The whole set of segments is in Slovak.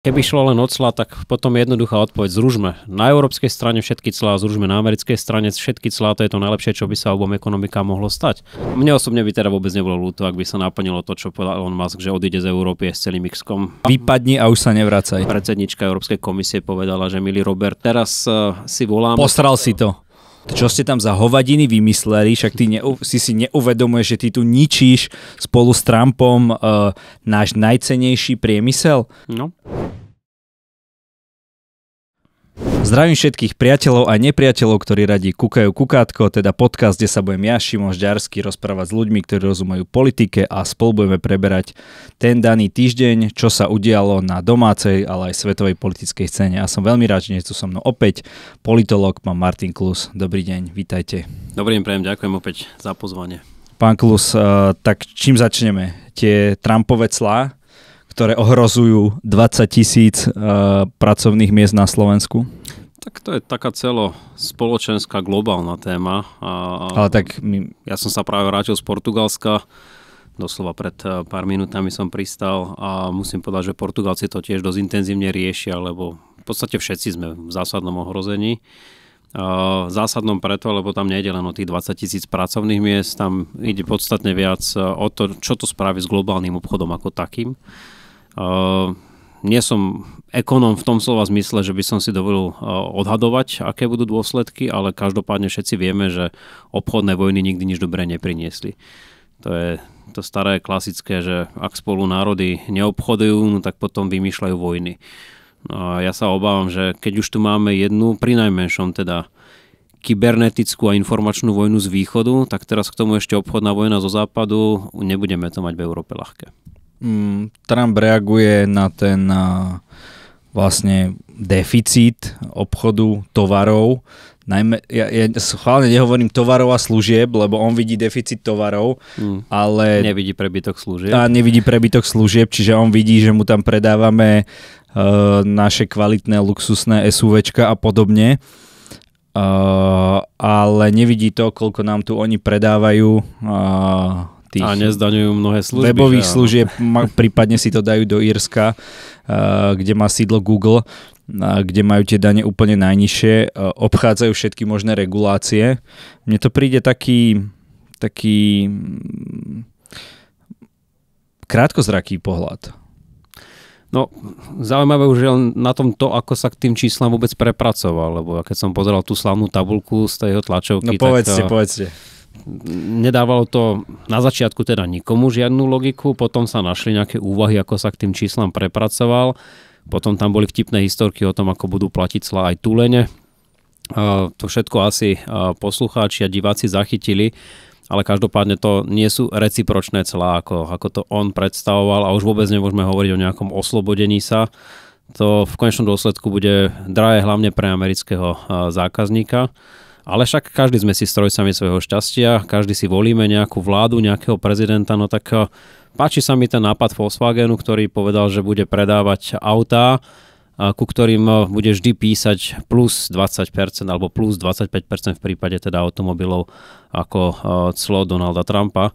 Keby šlo len o clá, tak potom je jednoduchá odpoveď. Zružme na európskej strane všetky clá, zružme na americkej strane všetky clá, to je to najlepšie, čo by sa obom ekonomikám mohlo stať. Mne osobne by teda vôbec nebolo ľúto, ak by sa naplnilo to, čo povedal Elon Musk, že odíde z Európy s celým X-kom. Vypadni a už sa nevracaj. Predsednička Európskej komisie povedala, že milý Robert, teraz si volám. Postral si to. Čo ste tam za hovadiny vymysleli, však ty si neuvedomuješ, že ty tu ničíš spolu s Trumpom náš najcennejší priemysel? No. Zdravím všetkých priateľov a nepriateľov, ktorí radi kúkajú Kukátko, teda podcast, kde sa budem ja, Šimon Žďarský, rozprávať s ľuďmi, ktorí rozumejú politike a spolu budeme preberať ten daný týždeň, čo sa udialo na domácej, ale aj svetovej politickej scéne. A som veľmi rád, že dnes tu so mnou opäť politológ, pán Martin Klus. Dobrý deň, vítajte. Dobrý deň, prajem, ďakujem opäť za pozvanie. Pán Klus, tak čím začneme? Tie Trumpové clá, ktoré ohrozujú 20 000 pracovných miest na Slovensku? Tak to je taká celospoločenská globálna téma. Ale tak ja som sa práve vrátil z Portugalska, doslova pred pár minútami som pristal a musím povedať, že Portugalci to tiež dosť intenzívne riešia, lebo v podstate všetci sme v zásadnom ohrození. Zásadnom preto, lebo tam nejde len o tých 20 000 pracovných miest, tam ide podstatne viac o to, čo to spraví s globálnym obchodom ako takým. Nie som ekonóm v tom slova zmysle, že by som si dovolil odhadovať, aké budú dôsledky, ale každopádne všetci vieme, že obchodné vojny nikdy nič dobré nepriniesli. To je to staré klasické, že ak spolu národy neobchodujú, no tak potom vymýšľajú vojny. No a ja sa obávam, že keď už tu máme jednu, prinajmenšom teda kybernetickú a informačnú vojnu z východu, tak teraz k tomu ešte obchodná vojna zo západu, nebudeme to mať v Európe ľahké. Trump reaguje na ten vlastne deficit obchodu tovarov. Najmä, ja schválne nehovorím tovarov a služieb, lebo on vidí deficit tovarov, ale nevidí prebytok služieb. A nevidí prebytok služieb, čiže on vidí, že mu tam predávame naše kvalitné luxusné SUVčka a podobne. Ale nevidí to, koľko nám tu oni predávajú a nezdaňujú mnohé služby. Webových služieb, prípadne si to dajú do Írska, kde má sídlo Google, kde majú tie dane úplne najnižšie, obchádzajú všetky možné regulácie. Mne to príde taký krátkozraký pohľad. No, zaujímavé už je na tom to, ako sa k tým číslam vôbec prepracoval, lebo keď som pozeral tú slavnú tabuľku z tej jeho tlačovky, no povedzte. Nedávalo to na začiatku teda nikomu žiadnu logiku, potom sa našli nejaké úvahy, ako sa k tým číslam prepracoval, potom tam boli vtipné historky o tom, ako budú platiť clá aj tulene. To všetko asi poslucháči a diváci zachytili, ale každopádne to nie sú recipročné clá, ako to on predstavoval a už vôbec nemôžeme hovoriť o nejakom oslobodení sa. To v konečnom dôsledku bude drahé hlavne pre amerického zákazníka. Ale však každý sme si strojcami svojho šťastia, každý si volíme nejakú vládu, nejakého prezidenta, no tak páči sa mi ten nápad Volkswagenu, ktorý povedal, že bude predávať autá, ku ktorým bude vždy písať plus 20% alebo plus 25% v prípade teda automobilov ako clo Donalda Trumpa.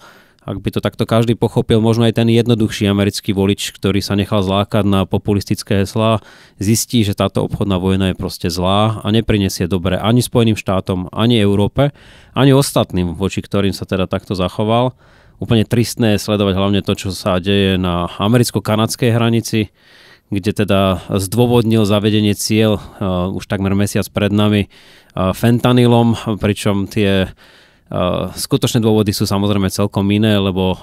Ak by to takto každý pochopil, možno aj ten jednoduchší americký volič, ktorý sa nechal zlákať na populistické heslá, zistí, že táto obchodná vojna je proste zlá a neprinesie dobre ani Spojeným štátom, ani Európe, ani ostatným, voči ktorým sa teda takto zachoval. Úplne tristné je sledovať hlavne to, čo sa deje na americko-kanadskej hranici, kde teda zdôvodnil zavedenie cieľ už takmer mesiac pred nami fentanylom, pričom tie skutočné dôvody sú samozrejme celkom iné, lebo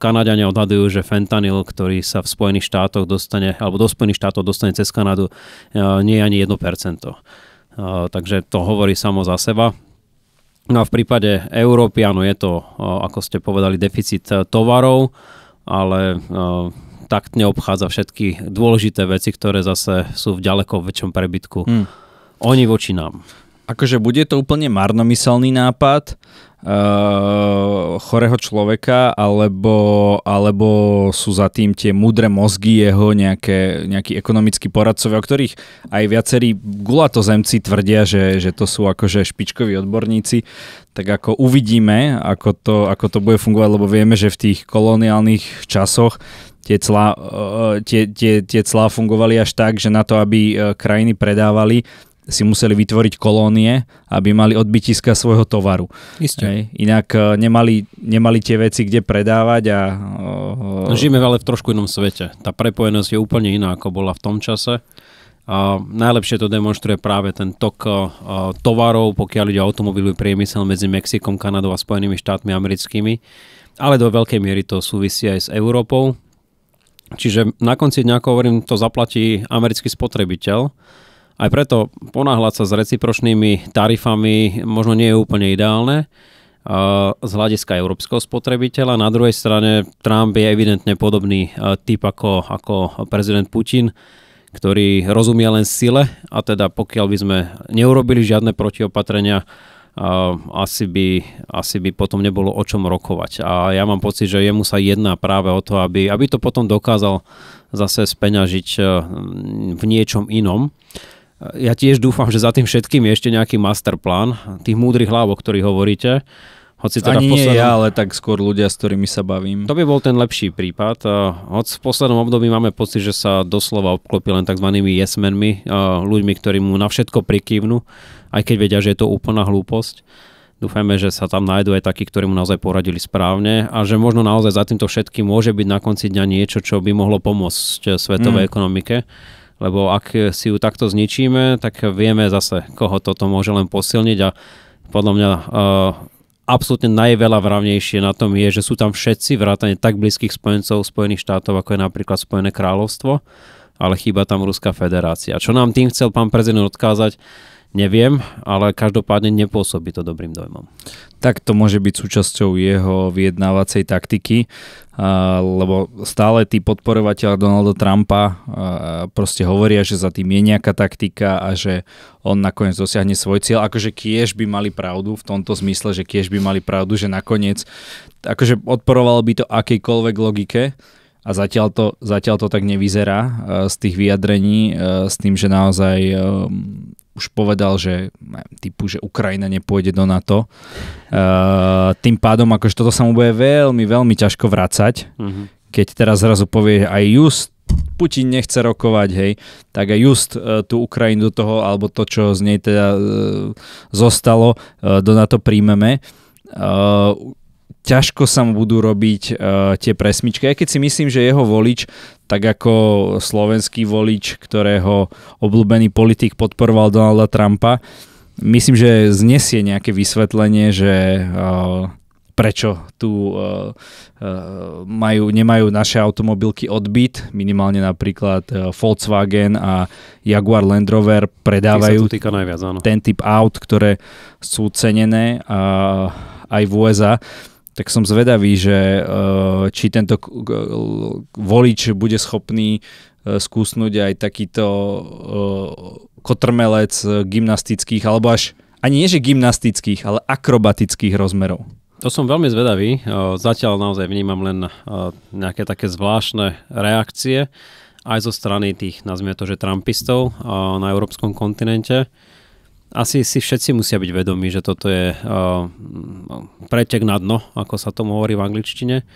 Kanaďania odhadujú, že fentanyl, ktorý sa v Spojených štátoch dostane, alebo do Spojených štátov dostane cez Kanadu, nie je ani 1%. Takže to hovorí samo za seba. No a v prípade Európy, áno, je to, ako ste povedali, deficit tovarov, ale taktne obchádza všetky dôležité veci, ktoré zase sú v ďaleko väčšom prebytku. Oni voči nám. Akože bude to úplne marnomyselný nápad chorého človeka, alebo sú za tým tie múdre mozgy jeho nejakí ekonomickí poradcovia, o ktorých aj viacerí gulatozemci tvrdia, že to sú akože špičkoví odborníci. Tak ako uvidíme, ako to bude fungovať, lebo vieme, že v tých koloniálnych časoch tie clá fungovali až tak, že na to, aby krajiny predávali, si museli vytvoriť kolónie, aby mali odbytiska svojho tovaru. Isté. Inak nemali tie veci kde predávať a... Žijeme ale v trošku inom svete. Tá prepojenosť je úplne iná, ako bola v tom čase. A najlepšie to demonstruje práve ten tok tovarov, pokiaľ ide o automobilový priemysel medzi Mexikom, Kanadou a Spojenými štátmi americkými. Ale do veľkej miery to súvisí aj s Európou. Čiže na konci dňa, ako hovorím, to zaplatí americký spotrebiteľ. Aj preto ponáhľať sa s recipročnými tarifami možno nie je úplne ideálne z hľadiska európskeho spotrebiteľa. Na druhej strane Trump je evidentne podobný typ ako prezident Putin, ktorý rozumie len sile a teda pokiaľ by sme neurobili žiadne protiopatrenia, asi by potom nebolo o čom rokovať. A ja mám pocit, že jemu sa jedná práve o to, aby to potom dokázal zase speňažiť v niečom inom. Ja tiež dúfam, že za tým všetkým je ešte nejaký masterplán tých múdrych hlav, o ktorých hovoríte. Hoci teda ani nie ja, ale tak skôr ľudia, s ktorými sa bavím. To by bol ten lepší prípad. Hoci v poslednom období máme pocit, že sa doslova obklopí len tzv. Yes-menmi, ľuďmi, ktorí mu na všetko prikývnu, aj keď vedia, že je to úplná hlúposť. Dúfajme, že sa tam nájdú aj takí, ktorí mu naozaj poradili správne a že možno naozaj za týmto všetkým môže byť na konci dňa niečo, čo by mohlo pomôcť svetovej ekonomike. Lebo ak si ju takto zničíme, tak vieme zase, koho toto môže len posilniť a podľa mňa absolútne najveľavravnejšie na tom je, že sú tam všetci vrátane tak blízkych spojencov Spojených štátov, ako je napríklad Spojené kráľovstvo, ale chýba tam Ruská federácia. Čo nám tým chcel pán prezident odkázať, neviem, ale každopádne nepôsobí to dobrým dojmom. Tak to môže byť súčasťou jeho vyjednávacej taktiky, lebo stále tí podporovateľ Donalda Trumpa proste hovoria, že za tým je nejaká taktika a že on nakoniec dosiahne svoj cieľ. Akože kiež by mali pravdu v tomto zmysle, že kiež by mali pravdu, že nakoniec akože odporovalo by to akejkoľvek logike a zatiaľ to tak nevyzerá z tých vyjadrení, s tým, že naozaj už povedal, že Ukrajina nepôjde do NATO. Tým pádom, akože toto sa mu bude veľmi, veľmi ťažko vracať. Keď teraz zrazu povie aj just Putin nechce rokovať, hej, tak aj just tú Ukrajinu do toho, alebo to, čo z nej teda zostalo, do NATO príjmeme. Ťažko sa mu budú robiť tie presmičky. Aj keď si myslím, že jeho volič, tak ako slovenský volič, ktorého obľúbený politik podporoval Donalda Trumpa, myslím, že znesie nejaké vysvetlenie, že prečo tu nemajú naše automobilky odbyt, minimálne napríklad Volkswagen a Jaguar Land Rover predávajú najviac, ten typ aut, ktoré sú cenené aj v USA. Tak som zvedavý, že či tento volič bude schopný skúsnuť aj takýto kotrmelec gymnastických, alebo až ani nie že gymnastických, ale akrobatických rozmerov. To som veľmi zvedavý. Zatiaľ naozaj vnímam len nejaké také zvláštne reakcie aj zo strany tých, nazvime to, že trumpistov na európskom kontinente. Asi si všetci musia byť vedomí, že toto je pretek na dno, ako sa tomu hovorí v angličtine.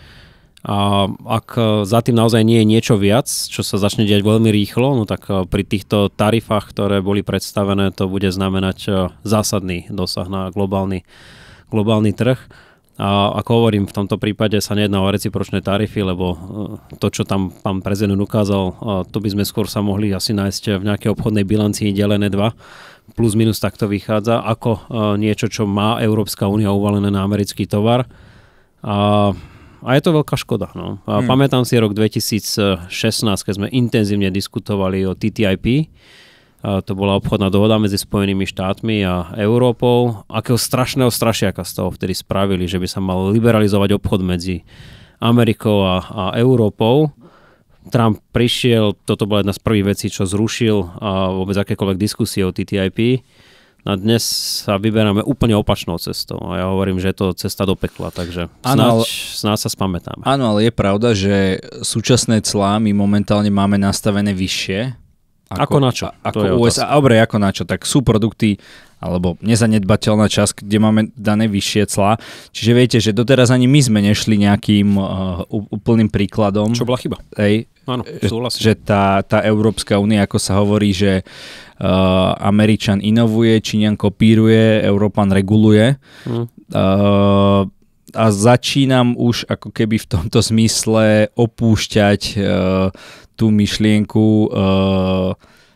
A ak za tým naozaj nie je niečo viac, čo sa začne diať veľmi rýchlo, no tak pri týchto tarifách, ktoré boli predstavené, to bude znamenať zásadný dosah na globálny trh. A ako hovorím, v tomto prípade sa nejedná o recipročné tarify, lebo to, čo tam pán prezident ukázal, to by sme skôr sa mohli asi nájsť v nejakej obchodnej bilancii delené 2. Plus minus takto vychádza, ako niečo, čo má Európska únia uvalené na americký tovar. A je to veľká škoda. No. Pamätám si rok 2016, keď sme intenzívne diskutovali o TTIP. To bola obchodná dohoda medzi Spojenými štátmi a Európou. Akého strašného strašiaka z toho vtedy spravili, že by sa mal liberalizovať obchod medzi Amerikou a Európou. Trump prišiel, toto bola jedna z prvých vecí, čo zrušil a vôbec akékoľvek diskusie o TTIP. A dnes sa vyberáme úplne opačnou cestou. A ja hovorím, že je to cesta do pekla, takže snáď sa spamätáme. Áno, ale je pravda, že súčasné clá my momentálne máme nastavené vyššie, Ako na čo? Ako USA, dobre, ako na čo? Tak sú produkty, alebo nezanedbateľná časť, kde máme dané vyššie clá. Čiže viete, že doteraz ani my sme nešli nejakým úplným príkladom. Čo bola chyba. Áno, súhlasím. Že tá Európska únia, ako sa hovorí, že Američan inovuje, Číňan kopíruje, Európan reguluje. A začínam už ako keby v tomto zmysle opúšťať tú myšlienku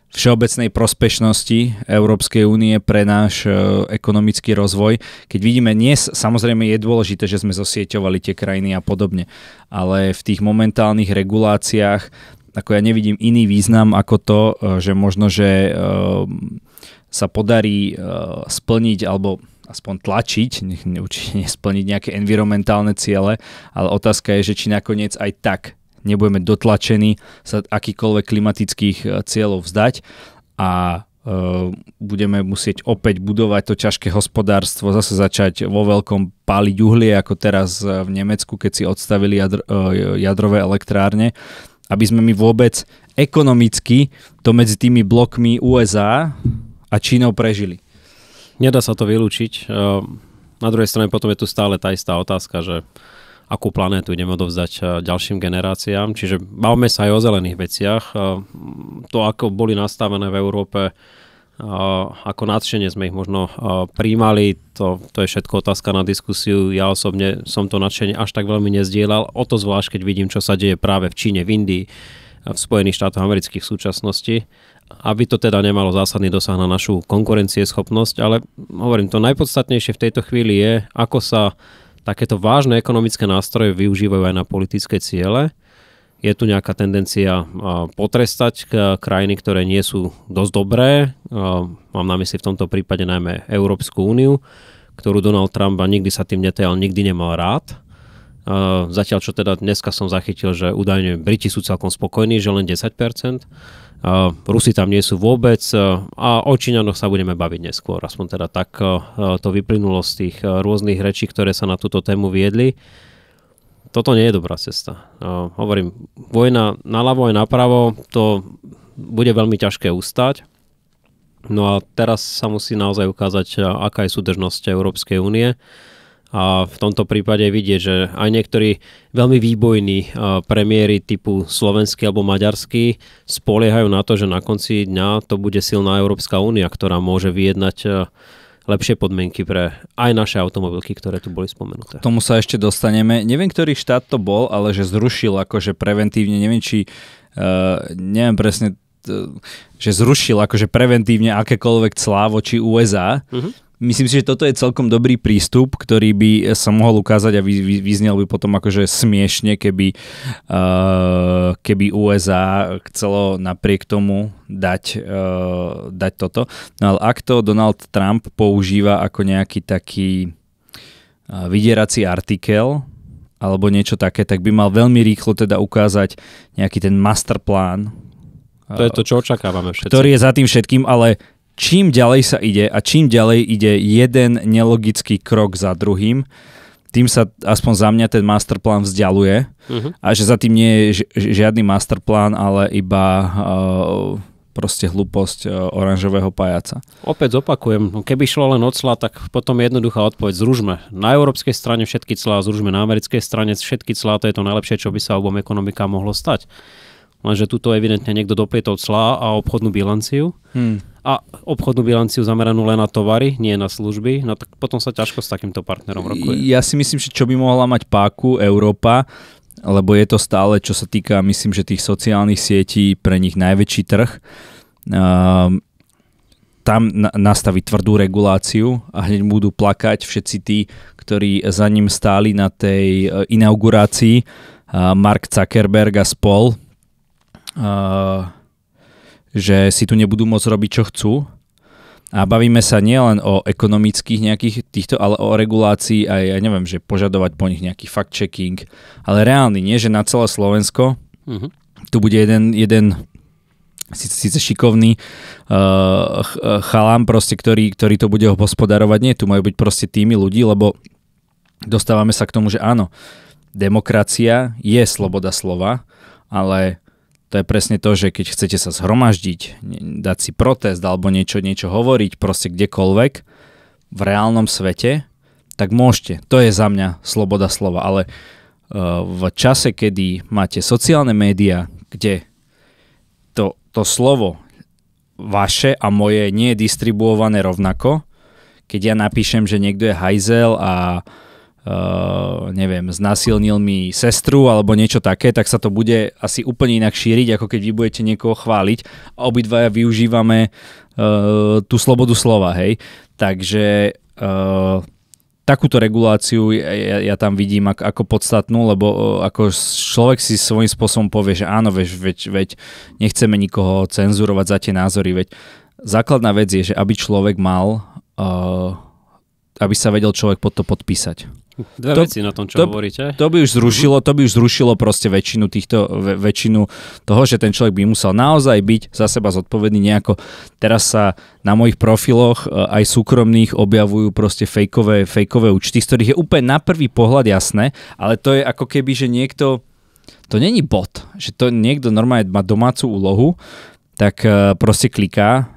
všeobecnej prospešnosti Európskej únie pre náš ekonomický rozvoj. Keď vidíme dnes, samozrejme je dôležité, že sme zosieťovali tie krajiny a podobne, ale v tých momentálnych reguláciách ako ja nevidím iný význam ako to, že možno, že sa podarí splniť alebo aspoň tlačiť, určite nesplniť nejaké environmentálne ciele, ale otázka je, že či nakoniec aj tak nebudeme dotlačení sa akýkoľvek klimatických cieľov vzdať a budeme musieť opäť budovať to ťažké hospodárstvo, zase začať vo veľkom páliť uhlie, ako teraz v Nemecku, keď si odstavili jadrové elektrárne, aby sme my vôbec ekonomicky to medzi tými blokmi USA a Čínou prežili. Nedá sa to vylúčiť. Na druhej strane potom je tu stále tá istá otázka, že akú planétu ideme odovzdať ďalším generáciám. Čiže bavme sa aj o zelených veciach. To, ako boli nastavené v Európe, ako nadšenie sme ich možno prijímali, to je všetko otázka na diskusiu. Ja osobne som to nadšenie až tak veľmi nezdielal. O to zvlášť, keď vidím, čo sa deje práve v Číne, v Indii, v Spojených štátoch amerických v súčasnosti. Aby to teda nemalo zásadný dosah na našu konkurencieschopnosť, ale hovorím, to najpodstatnejšie v tejto chvíli je, ako sa takéto vážne ekonomické nástroje využívajú aj na politické ciele. Je tu nejaká tendencia potrestať krajiny, ktoré nie sú dosť dobré. Mám na mysli v tomto prípade najmä Európsku úniu, ktorú Donald Trump a nikdy sa tým netajal, nikdy nemal rád. Zatiaľ, čo teda dneska som zachytil, že údajne Briti sú celkom spokojní, že len 10%. Rusi tam nie sú vôbec a o Číňanoch sa budeme baviť neskôr. Aspoň teda tak to vyplynulo z tých rôznych rečí, ktoré sa na túto tému viedli. Toto nie je dobrá cesta. Hovorím, vojna naľavo aj napravo, to bude veľmi ťažké ustať. No a teraz sa musí naozaj ukázať, aká je súdržnosť Európskej únie. A v tomto prípade vidieť, že aj niektorí veľmi výbojní premiéri typu slovenský alebo maďarský spoliehajú na to, že na konci dňa to bude silná Európska únia, ktorá môže vyjednať lepšie podmienky pre aj naše automobilky, ktoré tu boli spomenuté. K tomu sa ešte dostaneme. Neviem, ktorý štát to bol, ale že zrušil akože preventívne, neviem či, neviem presne, že zrušil akože preventívne akékoľvek clá voči USA. Myslím si, že toto je celkom dobrý prístup, ktorý by sa mohol ukázať a vyznel by potom akože smiešne, keby USA chcelo napriek tomu dať toto. No ale ak to Donald Trump používa ako nejaký taký vydierací artikel alebo niečo také, tak by mal veľmi rýchlo teda ukázať nejaký ten masterplán. To je to, čo očakávame všetci. Ktorý je za tým všetkým, ale čím ďalej sa ide a čím ďalej ide jeden nelogický krok za druhým, tým sa aspoň za mňa ten masterplán vzdialuje a že za tým nie je žiadny masterplán, ale iba proste hlúposť oranžového pajaca. Opäť zopakujem, keby šlo len o clá, tak potom jednoduchá odpoveď: zružme na európskej strane všetky clá, zružme na americkej strane všetky clá, to je to najlepšie, čo by sa obom ekonomikám mohlo stať. Lenže tuto evidentne niekto doplietol clá a obchodnú bilanciu. A obchodnú bilanciu zameranú len na tovary, nie na služby, no tak potom sa ťažko s takýmto partnerom rokuje. Ja si myslím, že čo by mohla mať páku Európa, lebo je to stále, čo sa týka, myslím, že tých sociálnych sietí, pre nich najväčší trh, tam nastaviť tvrdú reguláciu a hneď budú plakať všetci tí, ktorí za ním stáli na tej inaugurácii, Mark Zuckerberg a spol, že si tu nebudú môcť robiť, čo chcú. A bavíme sa nielen o ekonomických nejakých týchto, ale o regulácii aj, ja neviem, že požadovať po nich nejaký fact-checking, ale reálny, nie, že na celé Slovensko tu bude jeden síce šikovný chalám proste, ktorý to bude hospodárovať. Nie, tu majú byť proste týmy ľudí, lebo dostávame sa k tomu, že áno, demokracia je sloboda slova, ale To je presne to, že keď chcete sa zhromaždiť, dať si protest alebo niečo hovoriť proste kdekoľvek v reálnom svete, tak môžete. To je za mňa sloboda slova. Ale v čase, kedy máte sociálne médiá, kde to slovo vaše a moje nie je distribuované rovnako, keď ja napíšem, že niekto je hajzel a neviem, znásilnil mi sestru alebo niečo také, tak sa to bude asi úplne inak šíriť, ako keď vy budete niekoho chváliť a obidvaja využívame tú slobodu slova, hej. Takže takúto reguláciu ja tam vidím ako podstatnú, lebo ako človek si svojím spôsobom povie, že áno, veď nechceme nikoho cenzurovať za tie názory, veď základná vec je, že aby človek mal, aby sa vedel človek pod to podpísať. Dve veci na tom, čo hovoríte. To by už zrušilo proste väčšinu toho, že ten človek by musel naozaj byť za seba zodpovedný nejako. Teraz sa na mojich profiloch aj súkromných objavujú proste fejkové účty, z ktorých je úplne na prvý pohľad jasné, ale to je ako keby, že niekto, to není bot, že to niekto normálne má domácu úlohu, tak proste kliká,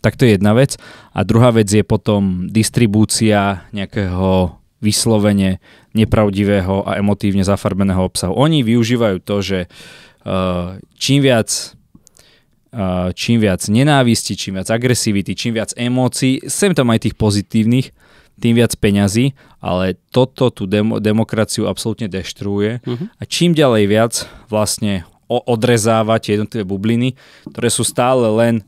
tak to je jedna vec. A druhá vec je potom distribúcia nejakého vyslovene nepravdivého a emotívne zafarbeného obsahu. Oni využívajú to, že čím viac nenávisti, čím viac agresivity, čím viac emócií, sem tam aj tých pozitívnych, tým viac peňazí, ale toto tú demokraciu absolútne deštruuje. A čím ďalej viac vlastne odrezávať jednotlivé bubliny, ktoré sú stále len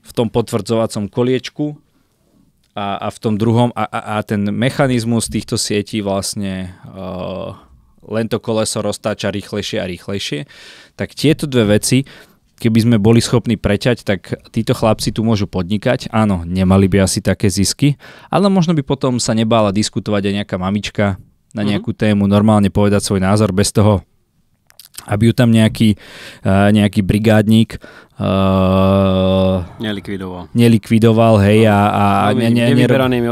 v tom potvrdzovacom koliečku a v tom druhom a ten mechanizmus týchto sietí vlastne len to koleso roztáča rýchlejšie a rýchlejšie. Tak tieto dve veci, keby sme boli schopní preťať, tak títo chlapci tu môžu podnikať. Áno, nemali by asi také zisky, ale možno by potom sa nebála diskutovať aj nejaká mamička na nejakú tému, normálne povedať svoj názor bez toho, aby ju tam nejaký brigádnik nelikvidoval, hej, a nevyberanými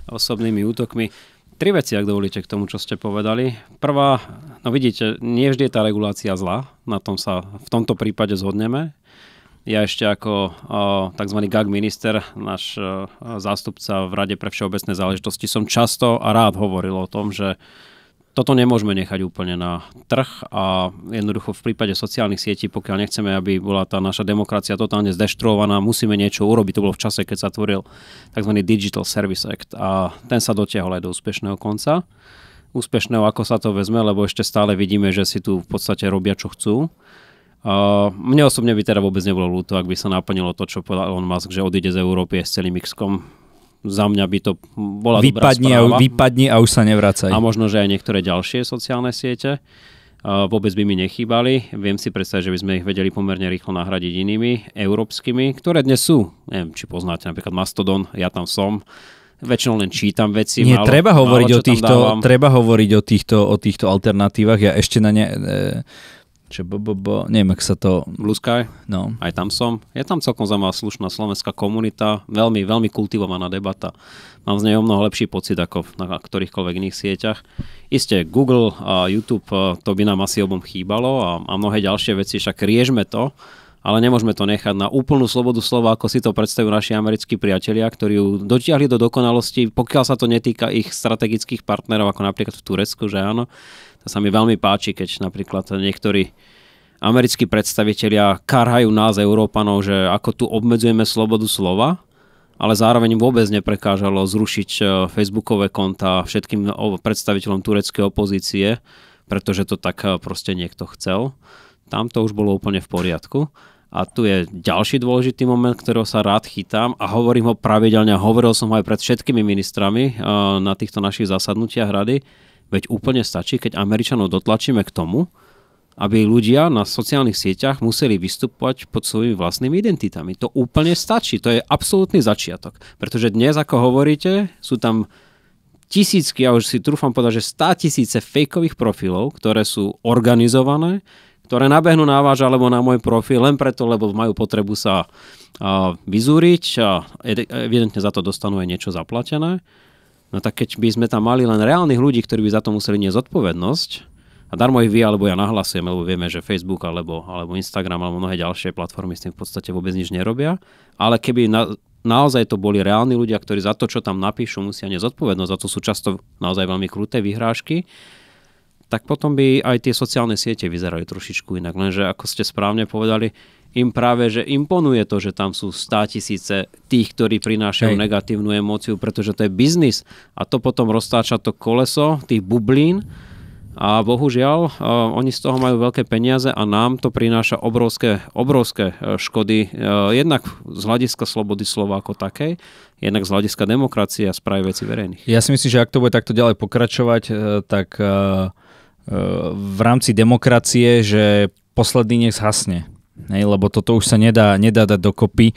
osobnými útokmi. Tri veci, ak dovolíte, k tomu, čo ste povedali. Prvá, no vidíte, nie vždy je tá regulácia zlá, na tom sa v tomto prípade zhodneme. Ja ešte ako tzv. GAG minister, náš zástupca v Rade pre všeobecné záležitosti, som často a rád hovoril o tom, že toto nemôžeme nechať úplne na trh a jednoducho v prípade sociálnych sietí, pokiaľ nechceme, aby bola tá naša demokracia totálne zdeštruovaná, musíme niečo urobiť. To bolo v čase, keď sa tvoril tzv. Digital Service Act a ten sa dotiahol aj do úspešného konca. Úspešného, ako sa to vezme, lebo ešte stále vidíme, že si tu v podstate robia, čo chcú. Mne osobne by teda vôbec nebolo ľúto, ak by sa naplnilo to, čo povedal Elon Musk, že odíde z Európy s celým X-kom. Za mňa by to bola dobrá správa. Vypadni a už sa nevracaj. A možno, že aj niektoré ďalšie sociálne siete. Vôbec by mi nechýbali. Viem si predstaviť, že by sme ich vedeli pomerne rýchlo nahradiť inými, európskymi, ktoré dnes sú. Neviem, či poznáte napríklad Mastodon, ja tam som. Väčšinou len čítam veci. Nie, treba hovoriť o týchto alternatívach. Ja ešte na ne... neviem, ak sa to... Blue Sky? No. Aj tam som. Je tam celkom zaujímavá slušná slovenská komunita. Veľmi, veľmi kultivovaná debata. Mám z nej o mnoho lepší pocit ako na ktorýchkoľvek iných sieťach. Isté, Google a YouTube, to by nám asi obom chýbalo a mnohé ďalšie veci, však riežme to, ale nemôžeme to nechať na úplnú slobodu slova, ako si to predstavujú naši americkí priatelia, ktorí ju dotiahli do dokonalosti, pokiaľ sa to netýka ich strategických partnerov, ako napríklad v Turecku, že áno. To sa mi veľmi páči, keď napríklad niektorí americkí predstavitelia karhajú nás, Európanov, že ako tu obmedzujeme slobodu slova, ale zároveň vôbec neprekážalo zrušiť facebookové konta všetkým predstaviteľom tureckej opozície, pretože to tak proste niekto chcel. Tam to už bolo úplne v poriadku. A tu je ďalší dôležitý moment, ktorého sa rád chytám a hovorím ho pravidelne. Hovoril som ho aj pred všetkými ministrami na týchto našich zasadnutiach rady. Veď úplne stačí, keď Američanov dotlačíme k tomu, aby ľudia na sociálnych sieťach museli vystupovať pod svojimi vlastnými identitami. To úplne stačí. To je absolútny začiatok. Pretože dnes, ako hovoríte, sú tam tisícky, ja už si trúfam povedať, že 100 000 fejkových profilov, ktoré sú organizované, ktoré nabehnú na váš alebo na môj profil len preto, lebo majú potrebu sa vyzúriť a evidentne za to dostanú aj niečo zaplatené. No tak keď by sme tam mali len reálnych ľudí, ktorí by za to museli niesť zodpovednosť, A darmo ich alebo ja nahlasujem, lebo vieme, že Facebook alebo Instagram alebo mnohé ďalšie platformy s tým v podstate vôbec nič nerobia. Ale keby naozaj to boli reálni ľudia, ktorí za to, čo tam napíšu, musia nezodpovednosť, za to sú často naozaj veľmi kruté vyhrážky, tak potom by aj tie sociálne siete vyzerali trošičku inak. Lenže ako ste správne povedali, im práve, že imponuje to, že tam sú 100 000 tých, ktorí prinášajú negatívnu emóciu, pretože to je biznis a to potom roztáča to koleso tých bublín a bohužiaľ oni z toho majú veľké peniaze a nám to prináša obrovské škody, jednak z hľadiska slobody slova ako takej, jednak z hľadiska demokracie a správy vecí verejných. Ja si myslím, že ak to bude takto ďalej pokračovať, tak v rámci demokracie, že posledný nech zhasne. Lebo toto už sa nedá dať dokopy.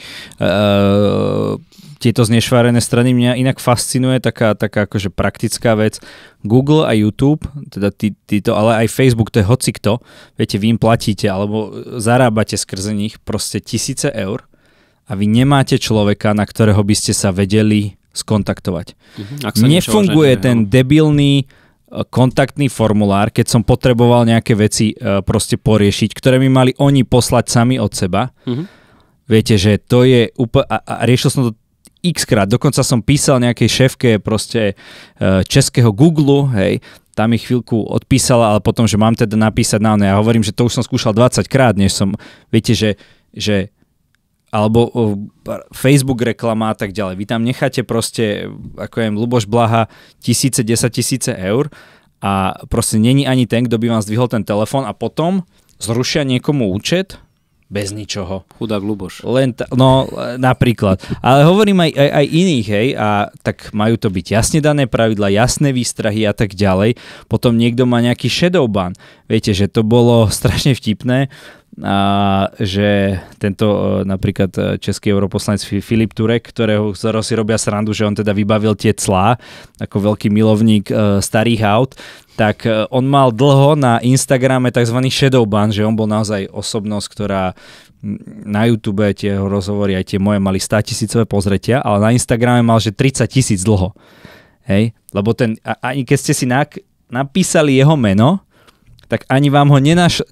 Tieto znešvárené strany mňa inak fascinuje taká akože praktická vec. Google a YouTube, teda títo, ale aj Facebook, to je hocikto, viete, vy im platíte alebo zarábate skrze nich proste 1000 eur a vy nemáte človeka, na ktorého by ste sa vedeli skontaktovať. Nefunguje ten debilný kontaktný formulár, keď som potreboval nejaké veci proste poriešiť, ktoré mi mali oni poslať sami od seba. Viete, že to je úplne... A riešil som to x-krát. Dokonca som písal nejakej šéfke proste českého Google, hej, tam mi chvíľku odpísala, ale potom, že mám teda napísať na ono. Ja hovorím, že to už som skúšal 20 krát, než som... Viete, že alebo Facebook reklama a tak ďalej. Vy tam necháte proste, ako je Ľuboš Blaha, 1000, 10 000 eur a proste není ani ten, kto by vám zdvihol ten telefón a potom zrušia niekomu účet bez ničoho. Chudák Ľuboš. No, napríklad. Ale hovorím aj iných, hej, a tak majú to byť jasne dané pravidla, jasné výstrahy a tak ďalej. Potom niekto má nejaký shadow ban. Viete, že to bolo strašne vtipné, a že tento napríklad český europoslanec Filip Turek, ktorého si robia srandu, že on teda vybavil tie clá ako veľký milovník starých aut, tak on mal dlho na Instagrame tzv. Shadow ban, že on bol naozaj osobnosť, ktorá na YouTube tie rozhovory, aj tie moje mali 100 000 pozretia, ale na Instagrame mal, že 30 000 dlho. Hej? Lebo ani keď ste si napísali jeho meno, tak ani vám ho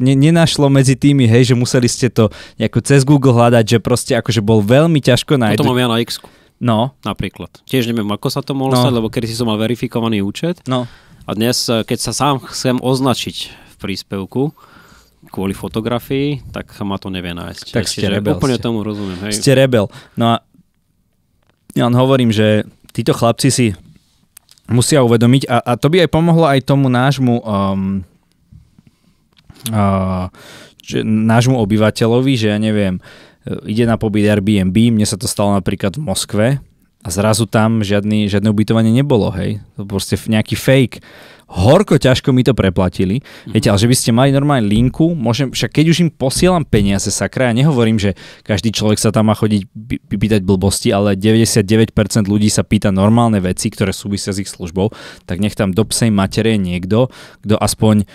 nenašlo medzi tými, hej, že museli ste to nejako cez Google hľadať, že proste akože bol veľmi ťažko nájsť. To mám ja na X-ku. No. Napríklad. Tiež neviem, ako sa to mohlo stať, lebo kedy si som mal verifikovaný účet. No. A dnes, keď sa sám chcem označiť v príspevku kvôli fotografii, tak ma to nevie nájsť. Tak ste rebel. Úplne tomu rozumiem. Hej. Ste rebel. No a ja len hovorím, že títo chlapci si musia uvedomiť a to by aj pomohlo aj tomu nášmu obyvateľovi, že ja neviem, ide na pobyt Airbnb, mne sa to stalo napríklad v Moskve a zrazu tam žiadne ubytovanie nebolo, hej. To proste nejaký fake. Horko ťažko mi to preplatili. Viete, ale že by ste mali normálne linku, však keď už im posielam peniaze, sakra, ja nehovorím, že každý človek sa tam má chodiť pýtať blbosti, ale 99% ľudí sa pýta normálne veci, ktoré súvisia s ich službou, tak nech tam do psej materie niekto, kto aspoň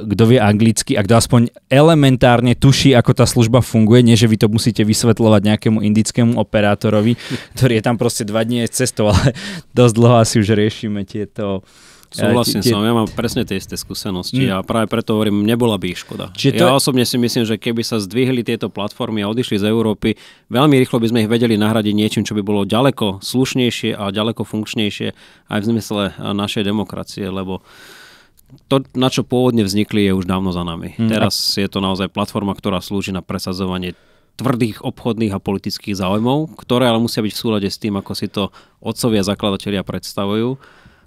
kto vie anglicky a kto aspoň elementárne tuší, ako tá služba funguje, nie že vy to musíte vysvetľovať nejakému indickému operátorovi, ktorý je tam proste 2 dní cestou, ale dosť dlho asi už riešime tieto... Súhlasím s vami, ja mám presne tie isté skúsenosti a práve preto hovorím, nebola by ich škoda. Ja osobne si myslím, že keby sa zdvihli tieto platformy a odišli z Európy, veľmi rýchlo by sme ich vedeli nahradiť niečím, čo by bolo ďaleko slušnejšie a ďaleko funkčnejšie aj v zmysle našej demokracie, lebo to, na čo pôvodne vznikli, je už dávno za nami. Teraz je to naozaj platforma, ktorá slúži na presadzovanie tvrdých obchodných a politických záujmov, ktoré ale musia byť v súlade s tým, ako si to otcovia zakladatelia predstavujú.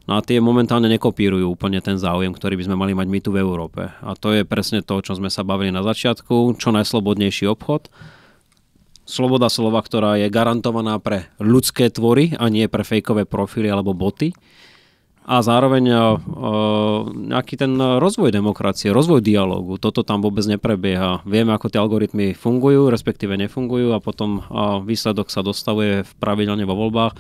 No a tie momentálne nekopírujú úplne ten záujem, ktorý by sme mali mať my tu v Európe. A to je presne to, o čom sme sa bavili na začiatku. Čo najslobodnejší obchod. Sloboda slova, ktorá je garantovaná pre ľudské tvory a nie pre fejkové profily alebo boty. A zároveň nejaký ten rozvoj demokracie, rozvoj dialógu. Toto tam vôbec neprebieha. Vieme, ako tie algoritmy fungujú, respektíve nefungujú a potom výsledok sa dostavuje pravidelne vo voľbách.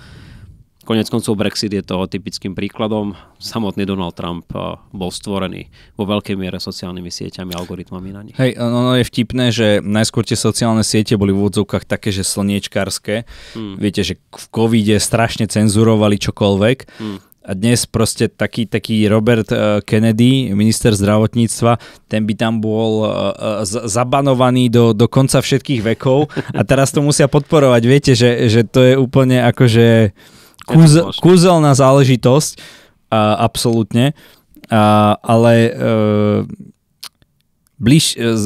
Koniec koncov Brexit je toho typickým príkladom. Samotný Donald Trump bol stvorený vo veľkej miere sociálnymi sieťami, algoritmami na nich. Hej, no je vtipné, že najskôr tie sociálne siete boli v úvodzovkách také, že slniečkarské. Viete, že v covide strašne cenzurovali čokoľvek. A dnes proste taký Robert Kennedy, minister zdravotníctva, ten by tam bol zabanovaný do konca všetkých vekov a teraz to musia podporovať. Viete, že to je úplne akože kúzelná záležitosť, absolútne. Ale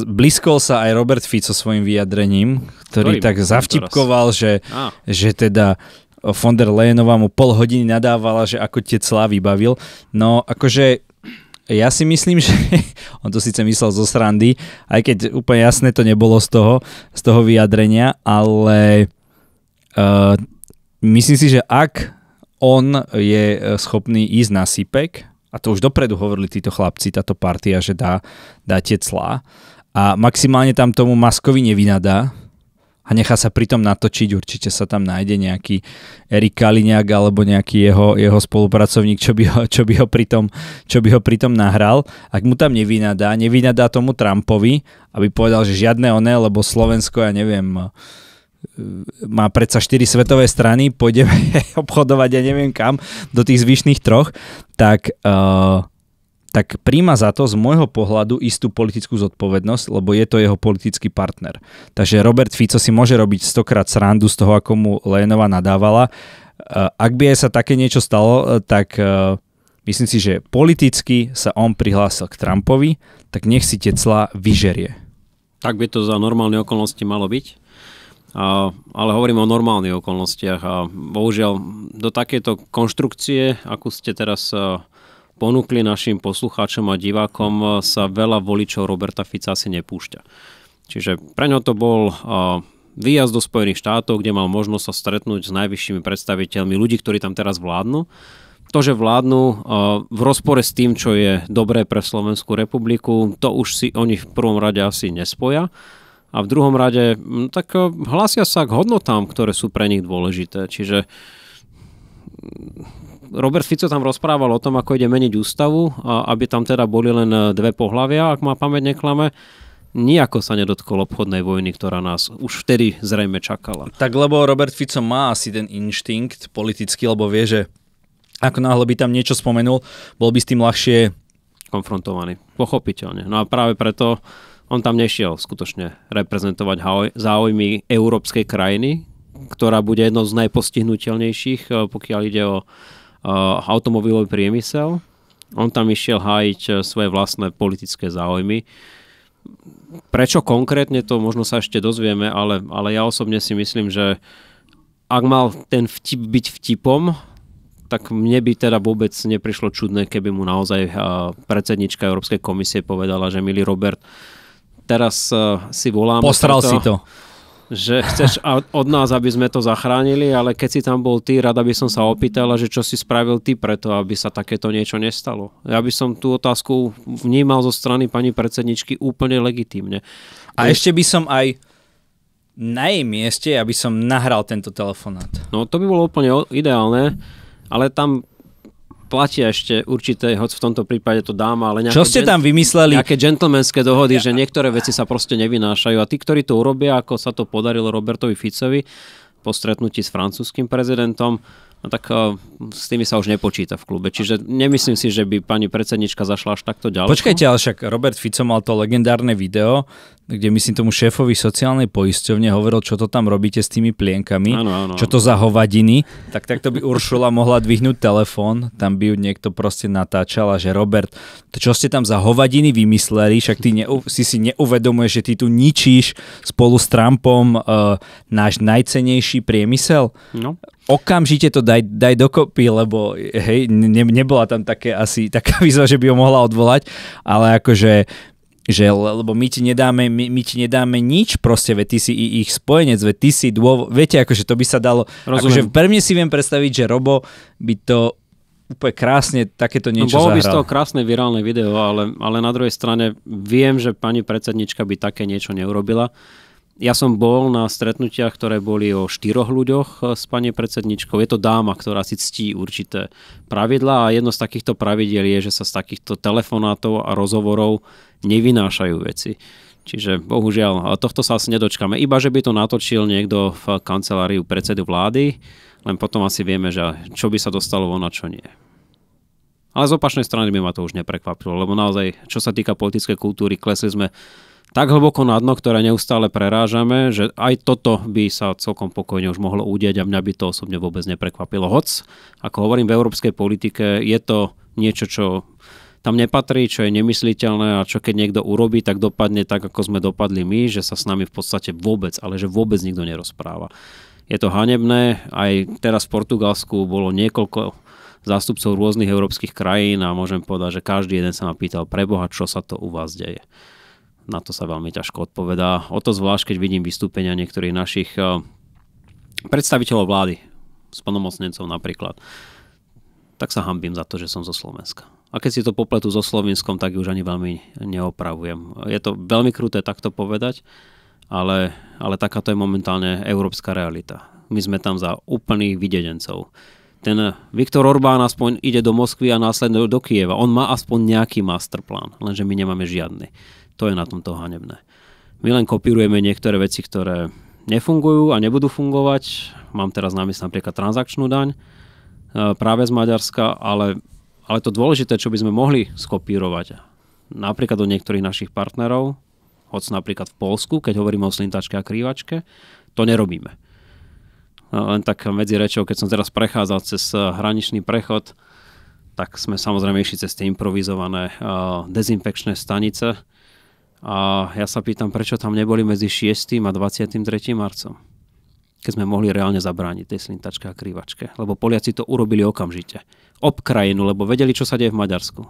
blízkol sa aj Robert Fico svojim vyjadrením, ktorý tak zavtipkoval, že teda von der Leyenová mu pol hodiny nadávala, že ako tie clá vybavil. No akože ja si myslím, že on to síce myslel zo srandy, aj keď úplne jasné to nebolo z toho vyjadrenia, ale myslím si, že ak on je schopný ísť na sypek, a to už dopredu hovorili títo chlapci, táto partia, že dá tie clá a maximálne tam tomu Muskovi nevynadá, a nechá sa pritom natočiť, určite sa tam nájde nejaký Erik Kaliňák alebo nejaký jeho spolupracovník, čo by ho pritom nahral. Ak mu tam nevynadá tomu Trumpovi, aby povedal, že žiadne oné, lebo Slovensko, ja neviem, má predsa 4 svetové strany, pôjdeme obchodovať, ja neviem kam, do tých zvyšných 3, tak príjma za to z môjho pohľadu istú politickú zodpovednosť, lebo je to jeho politický partner. Takže Robert Fico si môže robiť 100-krát srandu z toho, ako mu Leyenová nadávala. Ak by aj sa také niečo stalo, tak myslím si, že politicky sa on prihlásil k Trumpovi, tak nech si tie clá vyžerie. Tak by to za normálne okolnosti malo byť. Ale hovorím o normálnych okolnostiach a bohužiaľ do takéto konštrukcie, akú ste teraz ponúkli našim poslucháčom a divákom, sa veľa voličov Roberta Fica asi nepúšťa. Čiže pre ňo to bol výjazd do Spojených štátov, kde mal možnosť sa stretnúť s najvyššími predstaviteľmi ľudí, ktorí tam teraz vládnu. To, že vládnu v rozpore s tým, čo je dobré pre Slovenskú republiku, to už si oni v prvom rade asi nespoja. A v druhom rade tak hlásia sa k hodnotám, ktoré sú pre nich dôležité. Čiže Robert Fico tam rozprával o tom, ako ide meniť ústavu, aby tam teda boli len 2 pohlavia, ak ma pamäť neklame. Nijako sa nedotkol obchodnej vojny, ktorá nás už vtedy zrejme čakala. Tak lebo Robert Fico má asi ten inštinkt politický, lebo vie, že ako náhle by tam niečo spomenul, bol by s tým ľahšie konfrontovaný. Pochopiteľne. No a práve preto on tam nešiel skutočne reprezentovať záujmy európskej krajiny, ktorá bude jednou z najpostihnuteľnejších, pokiaľ ide o automobilový priemysel. On tam išiel hájiť svoje vlastné politické záujmy. Prečo konkrétne, to možno sa ešte dozvieme, ale ja osobne si myslím, že ak mal ten vtip byť vtipom, tak mne by teda vôbec neprišlo čudné, keby mu naozaj predsednička Európskej komisie povedala, že milý Robert, teraz si voláme... Postral si to. Že chceš od nás, aby sme to zachránili, ale keď si tam bol ty, rada by som sa opýtala, že čo si spravil ty preto, aby sa takéto niečo nestalo. Ja by som tú otázku vnímal zo strany pani predsedničky úplne legitímne. A ešte by som aj na jej mieste, aby som nahral tento telefonát. No to by bolo úplne ideálne, ale tam platia ešte určité, hoď v tomto prípade to dáma, ale čo ste tam vymysleli? Nejaké gentlemanské dohody, že niektoré veci sa proste nevynášajú a tí, ktorí to urobia, ako sa to podarilo Robertovi Ficovi po stretnutí s francúzskym prezidentom, no tak s tými sa už nepočíta v klube. Čiže nemyslím si, že by pani predsednička zašla až takto ďaleko. Počkajte, ale však Robert Fico mal to legendárne video, kde myslím tomu šéfovi sociálnej poisťovne hovoril, čo to tam robíte s tými plienkami, áno. Čo to za hovadiny, tak takto by Uršula mohla dvihnúť telefón, tam by ju niekto proste natáčal a že Robert, to čo ste tam za hovadiny vymysleli, však ty si neuvedomuješ, že ty tu ničíš spolu s Trumpom náš najcennejší priemysel? No. Okamžite to daj dokopy, lebo hej, nebola tam taká výzva, že by ho mohla odvolať, ale akože lebo my ti nedáme nič, proste, veď ty si ich spojenec, veď ty si viete, akože to by sa dalo, akože pre mňa si viem predstaviť, že Robo by to úplne krásne takéto niečo zahral. Bolo by z toho krásne virálne video, ale na druhej strane viem, že pani predsednička by také niečo neurobila. Ja som bol na stretnutiach, ktoré boli o 4 ľuďoch s pani predsedničkou. Je to dáma, ktorá si ctí určité pravidlá a jedno z takýchto pravidiel je, že sa z takýchto telefonátov a rozhovorov nevynášajú veci. Čiže bohužiaľ, tohto sa asi nedočkáme. Iba, že by to natočil niekto v kanceláriu predsedu vlády, len potom asi vieme, že čo by sa dostalo von a čo nie. Ale z opačnej strany by ma to už neprekvapilo, lebo naozaj, čo sa týka politickej kultúry, klesli sme tak hlboko na dno, ktoré neustále prerážame, že aj toto by sa celkom pokojne už mohlo udiať a mňa by to osobne vôbec neprekvapilo. Hoc, ako hovorím, v európskej politike je to niečo, čo tam nepatrí, čo je nemysliteľné a čo keď niekto urobí, tak dopadne tak, ako sme dopadli my, že sa s nami v podstate vôbec, ale že vôbec nikto nerozpráva. Je to hanebné, aj teraz v Portugalsku bolo niekoľko zástupcov rôznych európskych krajín a môžem povedať, že každý jeden sa ma pýtal, preboha, čo sa to u vás deje. Na to sa veľmi ťažko odpovedá. O to zvlášť, keď vidím vystúpenia niektorých našich predstaviteľov vlády, splnomocnencov napríklad, tak sa hanbím za to, že som zo Slovenska. A keď si to popletú so Slovinskom, tak už ani veľmi neopravujem. Je to veľmi kruté takto povedať, ale takáto je momentálne európska realita. My sme tam za úplných videdencov. Ten Viktor Orbán aspoň ide do Moskvy a následne do Kyjeva. On má aspoň nejaký masterplán, lenže my nemáme žiadny. To je na tomto hanebné. My len kopírujeme niektoré veci, ktoré nefungujú a nebudú fungovať. Mám teraz na mysli napríklad transakčnú daň práve z Maďarska, ale to dôležité, čo by sme mohli skopírovať napríklad od niektorých našich partnerov, hoď napríklad v Poľsku, keď hovoríme o slintačke a krývačke, to nerobíme. Len tak medzi rečou, keď som teraz prechádzal cez hraničný prechod, tak sme samozrejme išli cez tie improvizované dezinfekčné stanice. A ja sa pýtam, prečo tam neboli medzi 6. a 23. marcom, keď sme mohli reálne zabrániť tej slintačke a krývačke. Lebo Poliaci to urobili okamžite. Ob krajinu, lebo vedeli, čo sa deje v Maďarsku.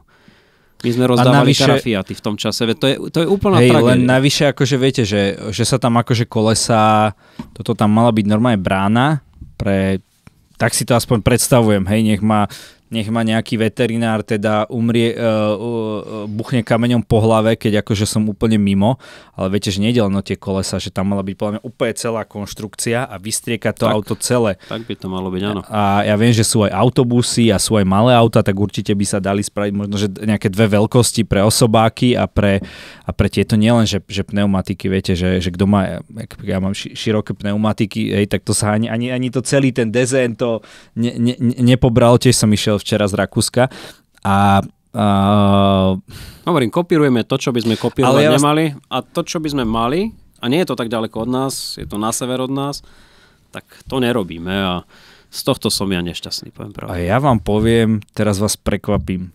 My sme rozdávali terafiaty v tom čase. To je úplná tragédia. Len navyše, akože viete, že sa tam akože kolesá, toto tam mala byť normálne brána pre... Tak si to aspoň predstavujem, hej, nech ma nejaký veterinár teda buchne kameňom po hlave, keď akože som úplne mimo, ale viete, že nejde len o tie kolesa, že tam mala byť podľa mňa úplne celá konštrukcia a vystriekať to auto celé. Tak by to malo byť, áno. A ja viem, že sú aj autobusy a sú aj malé auta, tak určite by sa dali spraviť možno, že nejaké dve veľkosti pre osobáky a pre tieto nielen, že pneumatiky, viete, že kto má, ja mám široké pneumatiky, hej, tak to sa ani to celý ten dezén to nepobral, tiež som išiel včera z Rakúska a hovorím, kopírujeme to, čo by sme kopírovať nemali a to, čo by sme mali, a nie je to tak ďaleko od nás, je to na sever od nás, tak to nerobíme a z tohto som ja nešťastný, poviem pravdu. A ja vám poviem, teraz vás prekvapím.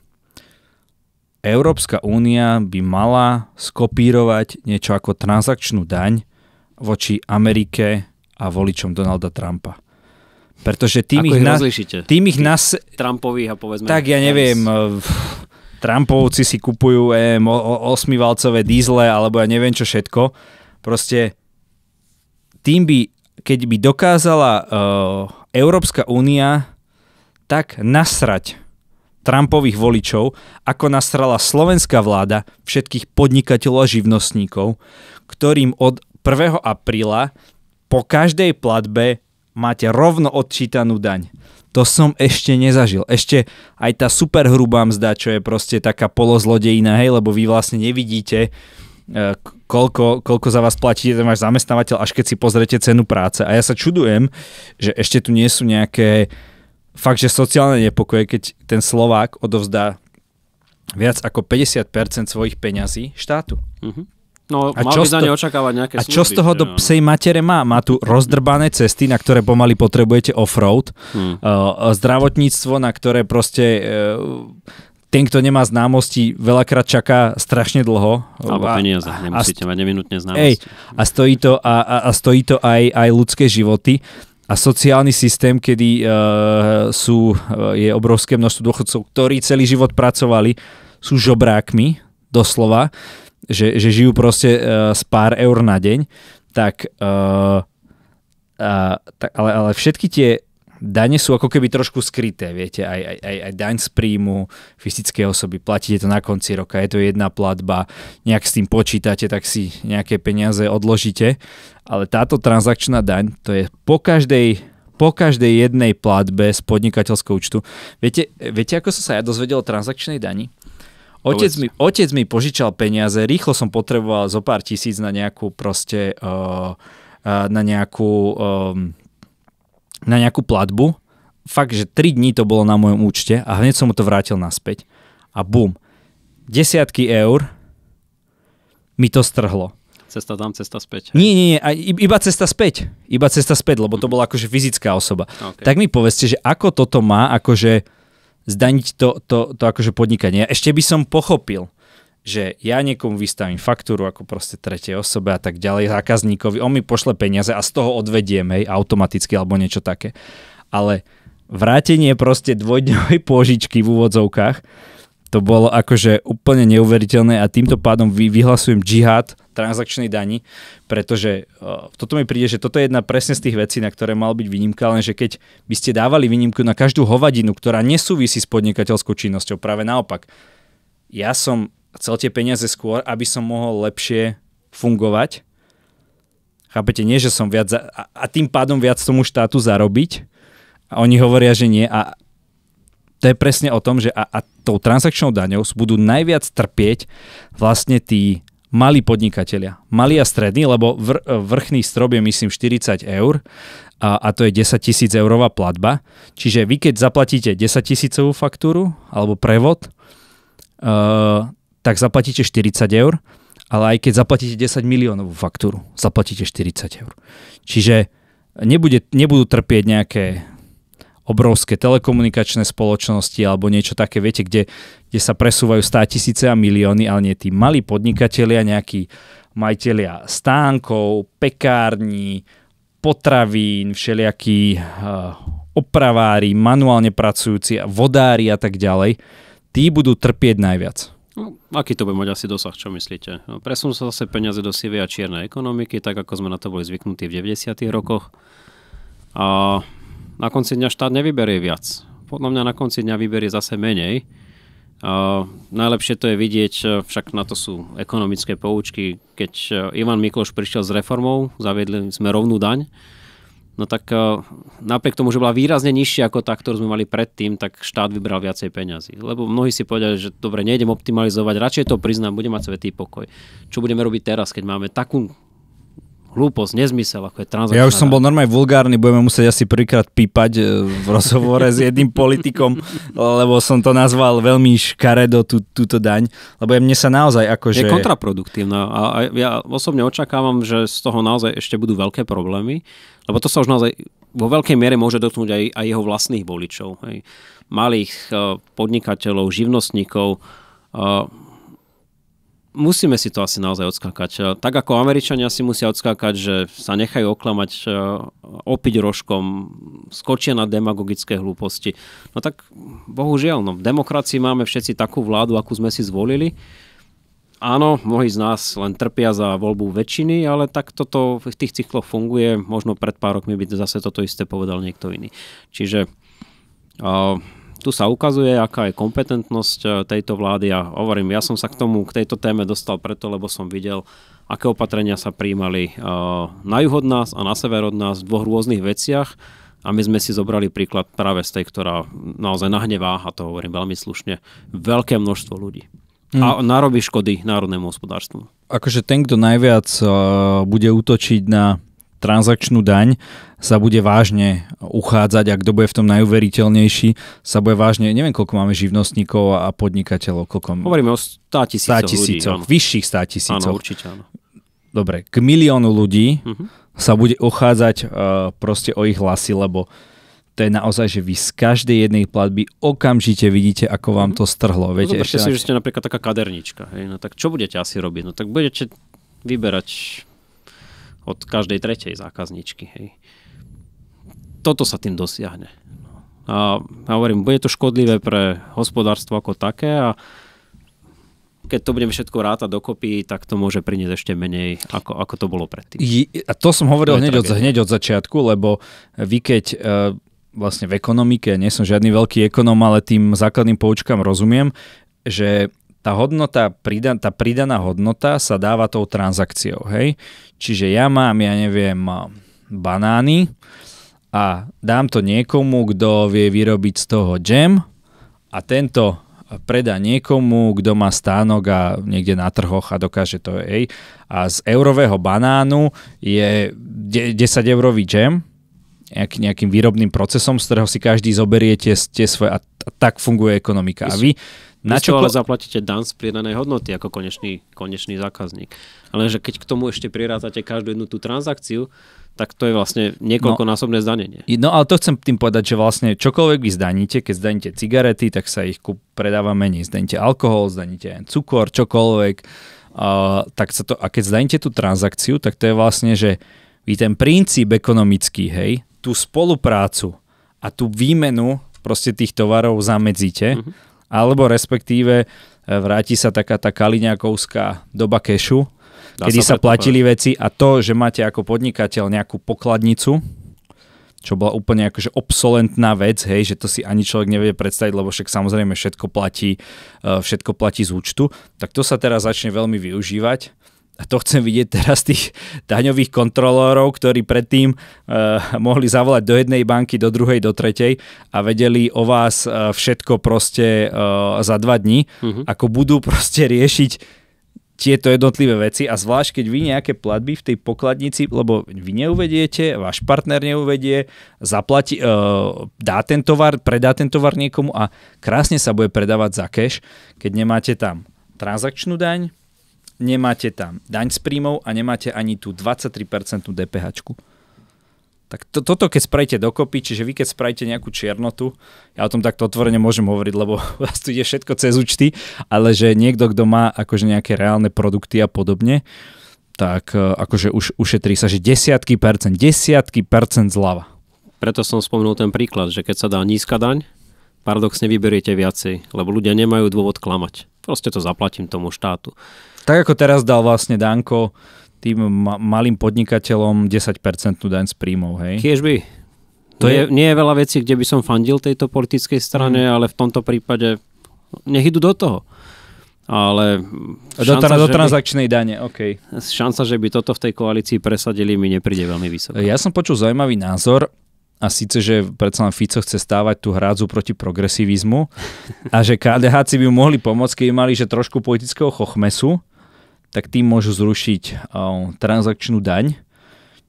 Európska únia by mala skopírovať niečo ako transakčnú daň voči Amerike a voličom Donalda Trumpa. Pretože tým ich Trumpových a povedzme... Tak ja neviem, Trumpovci si kupujú 8-valcové dízle alebo ja neviem čo všetko. Proste tým by, keď by dokázala Európska únia tak nasrať Trumpových voličov, ako nasrala slovenská vláda všetkých podnikateľov a živnostníkov, ktorým od 1. apríla po každej platbe máte rovno odčítanú daň. To som ešte nezažil. Ešte aj tá super hrubá mzda, čo je proste taká polozlodejina, hej, lebo vy vlastne nevidíte, koľko za vás platíte ten váš zamestnávateľ, až keď si pozriete cenu práce. A ja sa čudujem, že ešte tu nie sú nejaké fakt, že sociálne nepokoje, keď ten Slovák odovzdá viac ako 50% svojich peňazí štátu. Mhm. No, mal by za ne očakávať nejaké služby. A čo z toho do psej matere má? Má tu rozdrbané cesty, na ktoré pomaly potrebujete offroad, zdravotníctvo, na ktoré proste ten, kto nemá známosti, veľakrát čaká strašne dlho. Alebo peniaze, nemusíte mať nevinutne známosti. A stojí to aj ľudské životy. A sociálny systém, kedy je obrovské množstvo dôchodcov, ktorí celý život pracovali, sú žobrákmi, doslova, že žijú proste z pár eur na deň, ale všetky tie dane sú ako keby trošku skryté, viete, aj daň z príjmu fyzickej osoby, platíte to na konci roka, je to jedna platba, nejak s tým počítate, tak si nejaké peniaze odložíte, ale táto transakčná daň, to je po každej jednej platbe z podnikateľského účtu. Viete, ako som sa ja dozvedel o transakčnej dani? Otec mi požičal peniaze, rýchlo som potreboval zo pár tisíc na nejakú proste na nejakú platbu fakt, že 3 dní to bolo na mojom účte a hneď som mu to vrátil naspäť. A bum, desiatky eur mi to strhlo. Cesta tam, cesta späť. Nie, iba cesta späť. Iba cesta späť, lebo to bola akože fyzická osoba. Okay. Tak mi povedzte, že ako toto má akože zdaniť to akože podnikanie. Ešte by som pochopil, že ja niekomu vystavím faktúru ako proste tretej osobe a tak ďalej, zákazníkovi, on mi pošle peniaze a z toho odvediem, hej, automaticky alebo niečo také. Ale vrátenie proste dvojdňovej pôžičky v úvodzovkách, to bolo akože úplne neuveriteľné a týmto pádom vyhlasujem džihad transakčnej dani, pretože toto mi príde, že toto je jedna presne z tých vecí, na ktoré mal byť výnimka, lenže keď by ste dávali výnimku na každú hovadinu, ktorá nesúvisí s podnikateľskou činnosťou, práve naopak. Ja som chcel tie peniaze skôr, aby som mohol lepšie fungovať. Chápete, nie, že som viac a tým pádom viac tomu štátu zarobiť a oni hovoria, že nie a to je presne o tom, že a tou transakčnou daňou budú najviac trpieť vlastne tí malí podnikatelia. Malí a strední, lebo vrchný strop je myslím 40 eur a to je 10 000 eurová platba. Čiže vy keď zaplatíte 10 000 faktúru alebo prevod, tak zaplatíte 40 eur, ale aj keď zaplatíte 10 miliónovú faktúru, zaplatíte 40 eur. Čiže nebudú trpieť nejaké obrovské telekomunikačné spoločnosti alebo niečo také, viete, kde sa presúvajú 100 000 a milióny, ale nie tí malí podnikatelia, nejakí majitelia stánkov, pekární, potravín, všelijakí opravári, manuálne pracujúci, vodári a tak ďalej, tí budú trpieť najviac. No, aký to bude mať asi dosah, čo myslíte? No, presunú sa zase peniaze do sivej a čiernej ekonomiky, tak ako sme na to boli zvyknutí v 90. rokoch. A na konci dňa štát nevyberie viac. Podľa mňa na konci dňa vyberie zase menej. Najlepšie to je vidieť, však na to sú ekonomické poučky, keď Ivan Mikloš prišiel s reformou, zaviedli sme rovnú daň, no tak napriek tomu, že bola výrazne nižšia ako tá, ktorú sme mali predtým, tak štát vybral viacej peňazí. Lebo mnohí si povedali, že dobre, nejdem optimalizovať, radšej to priznám, budem mať svätý pokoj. Čo budeme robiť teraz, keď máme takú hlúposť, nezmysel, ako je transakčná. Ja už som bol normálne vulgárny, budeme musieť asi prvýkrát pípať v rozhovore s jedným politikom, lebo som to nazval veľmi škaredo túto daň, lebo mne sa naozaj akože... Je kontraproduktívna a ja osobne očakávam, že z toho naozaj ešte budú veľké problémy, lebo to sa už naozaj vo veľkej miere môže dotknúť aj jeho vlastných voličov, hej. Malých podnikateľov, živnostníkov. Musíme si to asi naozaj odskákať. Tak ako Američania si musia odskákať, že sa nechajú oklamať opiť rožkom, skočia na demagogické hlúposti. No tak bohužiaľ, v demokracii máme všetci takú vládu, akú sme si zvolili. Áno, mnohí z nás len trpia za voľbu väčšiny, ale tak toto v tých cykloch funguje. Možno pred pár rokmi by zase toto isté povedal niekto iný. Čiže tu sa ukazuje, aká je kompetentnosť tejto vlády a hovorím, ja som sa k tejto téme dostal preto, lebo som videl, aké opatrenia sa prijímali na juh od nás a na sever od nás v dvoch rôznych veciach a my sme si zobrali príklad práve z tej, ktorá naozaj nahnevá, a to hovorím veľmi slušne, veľké množstvo ľudí. A narobí škody národnému hospodárstvu. Akože ten, kto najviac bude útočiť na transakčnú daň, sa bude vážne uchádzať a kto bude v tom najuveriteľnejší, sa bude vážne, neviem koľko máme živnostníkov a podnikateľov. Hovoríme o 100 000 ľudí. Vyšších 100 000. Áno, určite áno. Dobre, k miliónu ľudí sa bude uchádzať proste o ich hlasy, lebo to je naozaj, že vy z každej jednej platby okamžite vidíte, ako vám to strhlo. Viete, no, ešte si, že ste napríklad taká kadernička. Hej? No tak čo budete asi robiť? No tak budete vyberať od každej tretej zákazničky. Hej. Toto sa tým dosiahne. A hovorím, bude to škodlivé pre hospodárstvo ako také a keď to budeme všetko rátať dokopy, tak to môže priniesť ešte menej, ako to bolo predtým. A to som hovoril hneď od začiatku, lebo vy keď vlastne v ekonomike, nie som žiadny veľký ekonóm, ale tým základným poučkám rozumiem, že tá pridaná hodnota sa dáva tou transakciou, hej? Čiže ja mám, banány a dám to niekomu, kto vie vyrobiť z toho džem a tento predá niekomu, kto má stánok a niekde na trhoch a dokáže to, hej? A z eurového banánu je 10 eurový džem nejakým výrobným procesom, z ktorého si každý zoberie tie svoje a tak funguje ekonomika. A vy na čo ale zaplatíte daň z pridanej hodnoty ako konečný zákazník. Ale že keď k tomu ešte prirátate každú jednu tú transakciu, tak to je vlastne niekoľkonásobné zdanenie. No ale to chcem tým povedať, že vlastne čokoľvek vy zdaníte, keď zdaníte cigarety, tak sa ich predáva menej. Zdaníte alkohol, zdaníte cukor, čokoľvek. A keď zdaníte tú transakciu, tak to je vlastne, že vy ten princíp ekonomický, hej, tú spoluprácu a tú výmenu proste tých tovarov zamedzíte, alebo respektíve vráti sa taká tá kaliňákovská doba kešu, kedy sa platili veci a to, že máte ako podnikateľ nejakú pokladnicu, čo bola úplne akože obsolentná vec, hej, že to si ani človek nevie predstaviť, lebo však samozrejme všetko platí z účtu, tak to sa teraz začne veľmi využívať. A to chcem vidieť teraz tých daňových kontrolórov, ktorí predtým mohli zavolať do jednej banky, do druhej, do tretej a vedeli o vás všetko proste za 2 dní, ako budú proste riešiť tieto jednotlivé veci a zvlášť, keď vy nejaké platby v tej pokladnici, lebo vy neuvediete, váš partner neuvedie, predá ten tovar niekomu a krásne sa bude predávať za cash, keď nemáte tam transakčnú daň, nemáte tam daň z príjmov a nemáte ani tú 23% DPH-čku. Tak toto keď spravíte dokopy, čiže vy keď spravíte nejakú čiernotu, ja o tom takto otvorene môžem hovoriť, lebo vás tu ide všetko cez účty, ale že niekto, kto má akože nejaké reálne produkty a podobne, tak akože už ušetrí sa, že desiatky percent zľava. Preto som spomenul ten príklad, že keď sa dá nízka daň, paradoxne vyberiete viacej, lebo ľudia nemajú dôvod klamať. Proste to zaplatím tomu štátu. Tak ako teraz dal vlastne Danko tým malým podnikateľom 10% daň z príjmov, hej? Kiež by. Nie je veľa vecí, kde by som fandil tejto politickej strane, ale v tomto prípade nech idú do toho. Ale do transakčnej dane, OK. Šanca, že by toto v tej koalícii presadili, mi nepríde veľmi vysoká. Ja som počul zaujímavý názor, a síce, že predsa len Fico chce stávať tú hrádzu proti progresivizmu a že KDH-ci by mu mohli pomôcť, keby mali že trošku politického chochmesu, tak tým môžu zrušiť transakčnú daň.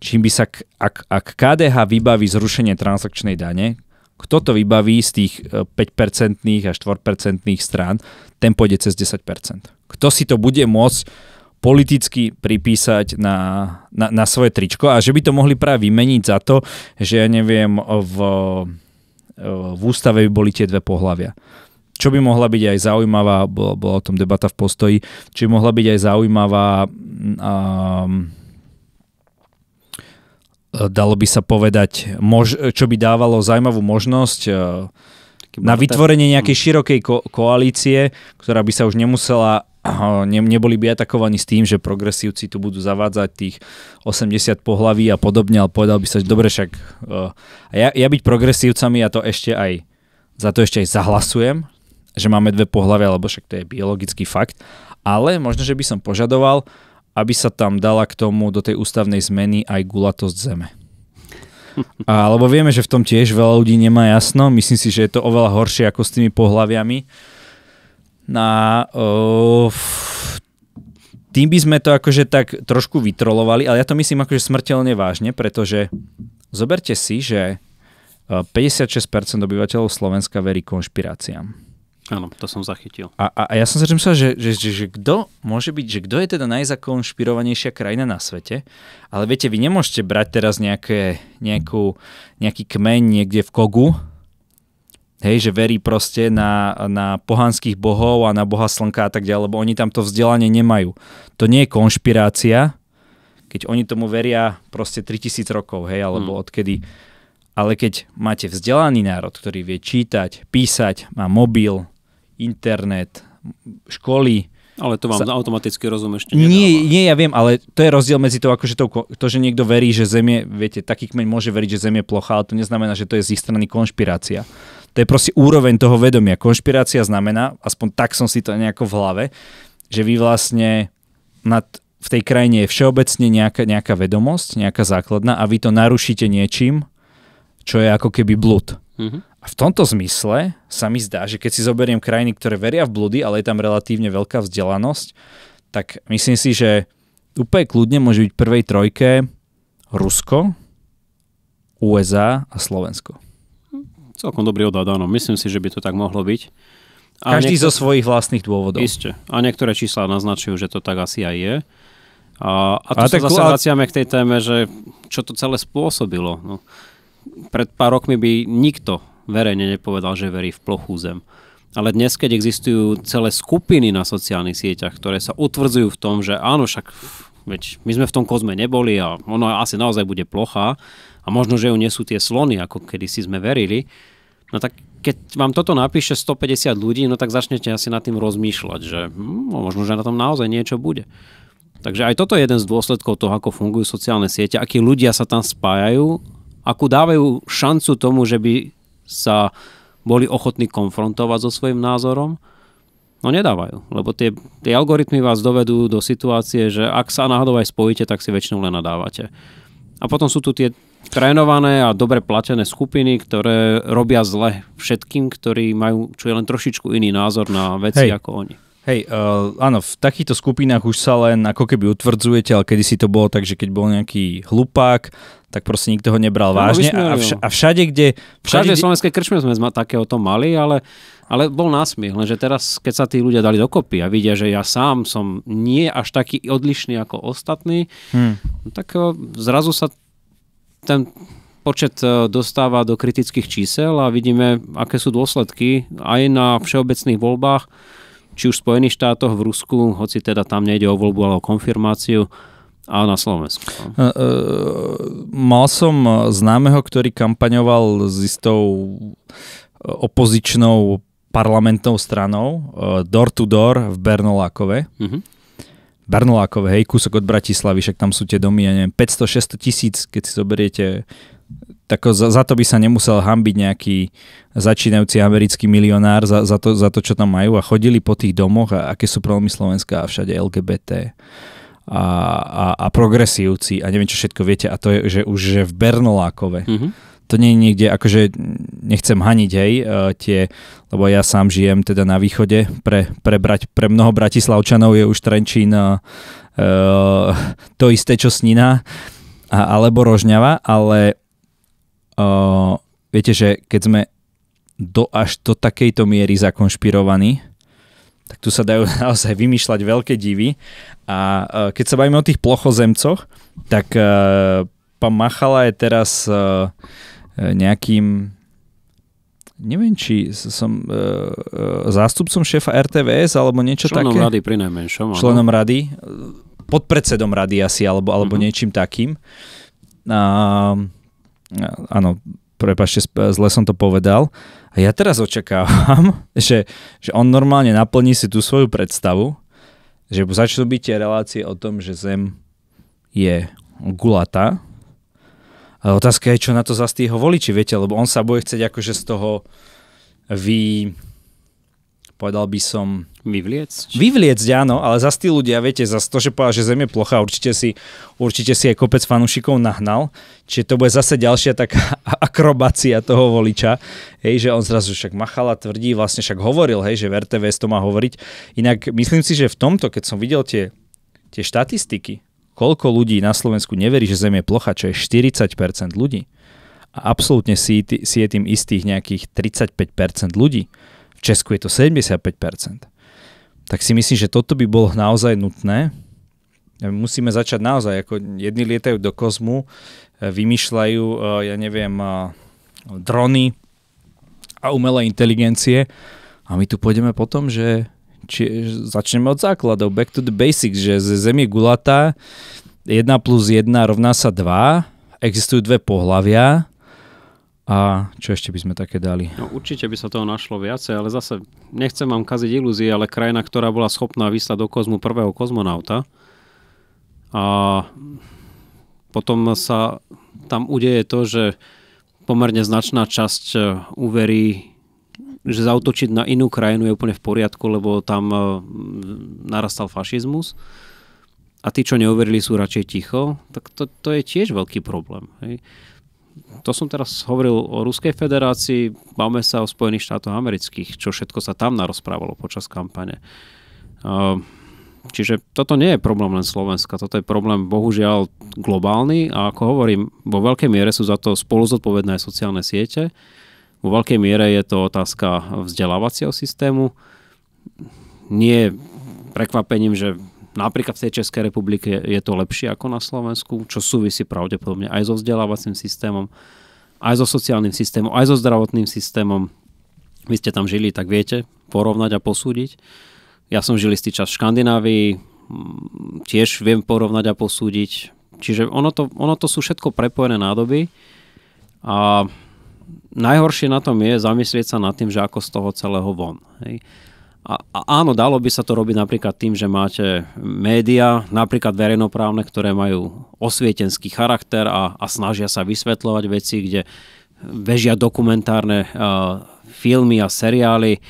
Čím by sa, ak KDH vybaví zrušenie transakčnej dane, kto to vybaví z tých 5% a 4% strán, ten pôjde cez 10%. Kto si to bude môcť politicky pripísať na svoje tričko a že by to mohli práve vymeniť za to, že ja neviem, v ústave by boli tie dve pohlavia. Čo by mohla byť aj zaujímavá, bola o tom debata v Postoji, či by mohla byť aj zaujímavá, dalo by sa povedať, čo by dávalo zaujímavú možnosť na vytvorenie nejakej širokej koalície, ktorá by sa už nemusela neboli by atakovaní s tým, že progresívci tu budú zavádzať tých 80 pohlaví a podobne, ale povedal by sa, že dobre, však ja byť progresívcami a to ešte aj za to ešte aj zahlasujem, že máme dve pohlavia, lebo však to je biologický fakt, ale možno, že by som požadoval, aby sa tam dala k tomu do tej ústavnej zmeny aj gulatosť zeme. Lebo vieme, že v tom tiež veľa ľudí nemá jasno, myslím si, že je to oveľa horšie ako s tými pohlaviami. Tým by sme to akože tak trošku vytrolovali, ale ja to myslím akože smrteľne vážne, pretože zoberte si, že 56% obyvateľov Slovenska verí konšpiráciám. Áno, to som zachytil. A ja som sa myslel, že kto môže byť, že kto je teda najzakonšpirovanejšia krajina na svete, ale viete, vy nemôžete brať teraz nejaký kmeň niekde v Kogu, hej, že verí proste na pohanských bohov a na boha slnka a tak ďalej, lebo oni tam to vzdelanie nemajú. To nie je konšpirácia, keď oni tomu veria proste 3000 rokov, hej, alebo odkedy. Ale keď máte vzdelaný národ, ktorý vie čítať, písať, má mobil, internet, školy. Ale to vám automaticky rozum ešte nedáva. Nie, ja viem, ale to je rozdiel medzi to, akože to, že niekto verí, že Zem je, viete, taký kmeň môže veriť, že Zem je plochá, ale to neznamená, že to je z ich strany konšpirácia. To je proste úroveň toho vedomia. Konšpirácia znamená, aspoň tak som si to nejako v hlave, že vy vlastne v tej krajine je všeobecne nejaká vedomosť, nejaká základná a vy to narušíte niečím, čo je ako keby blud. A v tomto zmysle sa mi zdá, že keď si zoberiem krajiny, ktoré veria v bludy, ale je tam relatívne veľká vzdelanosť, tak myslím si, že úplne kľudne môže byť v prvej trojke Rusko, USA a Slovensko. Celkom dobrý odhad, áno. Myslím si, že by to tak mohlo byť. Každý zo svojich vlastných dôvodov. Isté. A niektoré čísla naznačujú, že to tak asi aj je. A tu sa zase vraciame k tej téme, že čo to celé spôsobilo. No, pred pár rokmi by nikto verejne nepovedal, že verí v plochú zem. Ale dnes, keď existujú celé skupiny na sociálnych sieťach, ktoré sa utvrdzujú v tom, že áno, však veď my sme v tom kozme neboli a ono asi naozaj bude plochá a možno, že ju nesú tie slony, ako kedysi sme verili, no tak keď vám toto napíše 150 ľudí, no tak začnete asi nad tým rozmýšľať, že možno, že na tom naozaj niečo bude. Takže aj toto je jeden z dôsledkov toho, ako fungujú sociálne siete, akí ľudia sa tam spájajú, akú dávajú šancu tomu, že by sa boli ochotní konfrontovať so svojím názorom. No nedávajú, lebo tie algoritmy vás dovedú do situácie, že ak sa náhodou aj spojíte, tak si väčšinou len nadávate. A potom sú tu tie trénované a dobre platené skupiny, ktoré robia zle všetkým, ktorí majú čo je len trošičku iný názor na veci ako oni. Hej, áno, v takýchto skupinách už sa len ako keby utvrdzujete, ale kedysi to bolo tak, že keď bol nejaký hlupák, tak proste nikto ho nebral vážne. A všade, kde... V každej slovenskej krčme sme takéhoto mali, ale bol násmiech. Lenže teraz, keď sa tí ľudia dali dokopy a vidia, že ja sám som nie až taký odlišný ako ostatní, tak zrazu sa ten počet dostáva do kritických čísel a vidíme, aké sú dôsledky aj na všeobecných voľbách, či už v Spojených štátoch, v Rusku, hoci teda tam nejde o voľbu, ale o konfirmáciu, a na Slovensku. Mal som známeho, ktorý kampaňoval s istou opozičnou parlamentnou stranou door to door v Bernolákove. Bernolákove, hej, kúsok od Bratislavy, však tam sú tie domy, ja neviem, 500-600 tisíc, keď si zoberiete, tak za to by sa nemusel hanbiť nejaký začínajúci americký milionár za to, čo tam majú a chodili po tých domoch a aké sú problémy Slovenska a všade LGBT a progresívci a neviem čo všetko viete a to je, že už že v Bernolákove. To nie je niekde, akože nechcem haniť, hej, lebo ja sám žijem teda na východe, pre mnoho Bratislavčanov je už Trenčín to isté, čo Snina alebo Rožňava, ale viete, že keď sme až do takejto miery zakonšpirovaní, tak tu sa dajú naozaj vymýšľať veľké divy. A keď sa bavíme o tých plochozemcoch, tak pán Machala je teraz nejakým, neviem, či som zástupcom šéfa RTVS alebo niečo členom také. Členom rady pri najmenšom. Členom rady, podpredsedom rady asi, alebo niečím takým. Áno, prepáčte, zle som to povedal. A ja teraz očakávam, že on normálne naplní si tú svoju predstavu, že začnú byť tie relácie o tom, že Zem je gulatá. Ale otázka je, čo na to zase jeho voliči, viete, lebo on sa bude chcieť akože z toho povedal by som... Vyvliecť, áno, ale zase tí ľudia, viete, zase to, že povedal, že Zem je plochá, určite si aj kopec fanúšikov nahnal, čiže to bude zase ďalšia taká akrobácia toho voliča, hej, že on zrazu však Machala tvrdí, vlastne však hovoril, hej, že v RTVS to má hovoriť. Inak myslím si, že v tomto, keď som videl tie štatistiky, koľko ľudí na Slovensku neverí, že Zem je plochá, čo je 40% ľudí, a absolútne si je tým istých nejakých 35% ľudí, v Česku je to 75%. Tak si myslím, že toto by bolo naozaj nutné. Musíme začať naozaj, ako jedni lietajú do kozmu, vymýšľajú, drony a umelé inteligencie a my tu pôjdeme potom, že začneme od základov, back to the basics, že Zem je gulatá, 1 + 1 rovná sa 2, existujú dve pohlavia. A čo ešte by sme také dali? No, určite by sa toho našlo viacej, ale zase nechcem vám kaziť ilúzie, ale krajina, ktorá bola schopná vyslať do kozmu prvého kozmonauta a potom sa tam udeje to, že pomerne značná časť uverí, že zaútočiť na inú krajinu je úplne v poriadku, lebo tam narastal fašizmus a tí, čo neuverili, sú radšej ticho, tak to je tiež veľký problém. Hej. To som teraz hovoril o Ruskej federácii, bavme sa o Spojených štátoch amerických, čo všetko sa tam narozprávalo počas kampane. Čiže toto nie je problém len Slovenska, toto je problém bohužiaľ globálny a ako hovorím, vo veľkej miere sú za to spolu zodpovedné aj sociálne siete. Vo veľkej miere je to otázka vzdelávacieho systému. Nie je prekvapením, že napríklad v tej Českej republike je to lepšie ako na Slovensku, čo súvisí pravdepodobne aj so vzdelávacím systémom, aj so sociálnym systémom, aj so zdravotným systémom. Vy ste tam žili, tak viete porovnať a posúdiť. Ja som žil istý čas v Škandinávii, tiež viem porovnať a posúdiť. Čiže ono to sú všetko prepojené nádoby a najhoršie na tom je zamyslieť sa nad tým, že ako z toho celého von. Hej. A áno, dalo by sa to robiť napríklad tým, že máte médiá, napríklad verejnoprávne, ktoré majú osvietenský charakter a snažia sa vysvetľovať veci, kde bežia dokumentárne filmy a seriály,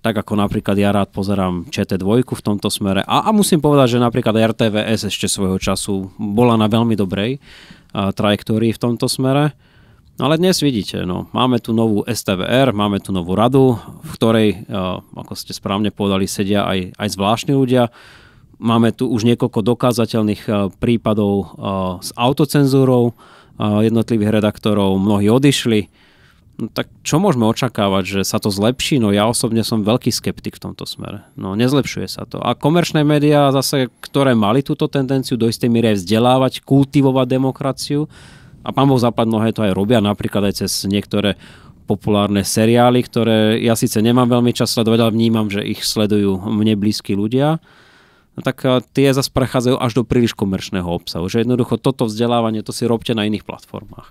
tak ako napríklad ja rád pozerám ČT2 v tomto smere. A musím povedať, že napríklad RTVS ešte svojho času bola na veľmi dobrej trajektórii v tomto smere. Ale dnes vidíte, máme tu novú STVR, máme tu novú radu, v ktorej, ako ste správne povedali, sedia aj zvláštni ľudia. Máme tu už niekoľko dokázateľných prípadov s autocenzúrou jednotlivých redaktorov, mnohí odišli. No tak čo môžeme očakávať, že sa to zlepší? No ja osobne som veľký skeptik v tomto smere. No nezlepšuje sa to. A komerčné médiá zase, ktoré mali túto tendenciu do istej miery aj vzdelávať, kultivovať demokraciu, a pán Boh zaplať, mnohé to aj robia, napríklad aj cez niektoré populárne seriály, ktoré ja síce nemám veľmi čas sledovať, ale vnímam, že ich sledujú mne blízki ľudia. No tak tie zase prechádzajú až do príliš komerčného obsahu. Že jednoducho toto vzdelávanie, to si robte na iných platformách.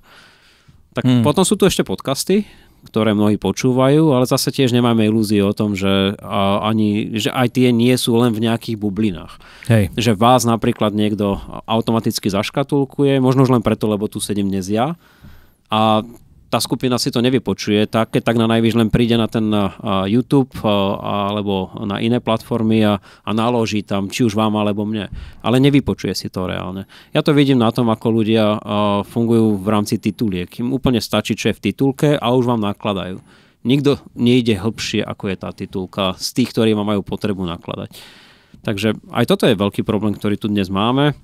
Tak potom sú tu ešte podcasty, ktoré mnohí počúvajú, ale zase tiež nemáme ilúzie o tom, že aj tie nie sú len v nejakých bublinách. Hej. Že vás napríklad niekto automaticky zaškatulkuje, možno už len preto, lebo tu sedím dnes ja. A tá skupina si to nevypočuje, tak na najvyš len príde na ten YouTube alebo na iné platformy a naloží tam, či už vám alebo mne. Ale nevypočuje si to reálne. Ja to vidím na tom, ako ľudia fungujú v rámci tituliek. Im úplne stačí, čo je v titulke a už vám nakladajú. Nikto nejde hlbšie, ako je tá titulka z tých, ktorí vám majú potrebu nakladať. Takže aj toto je veľký problém, ktorý tu dnes máme.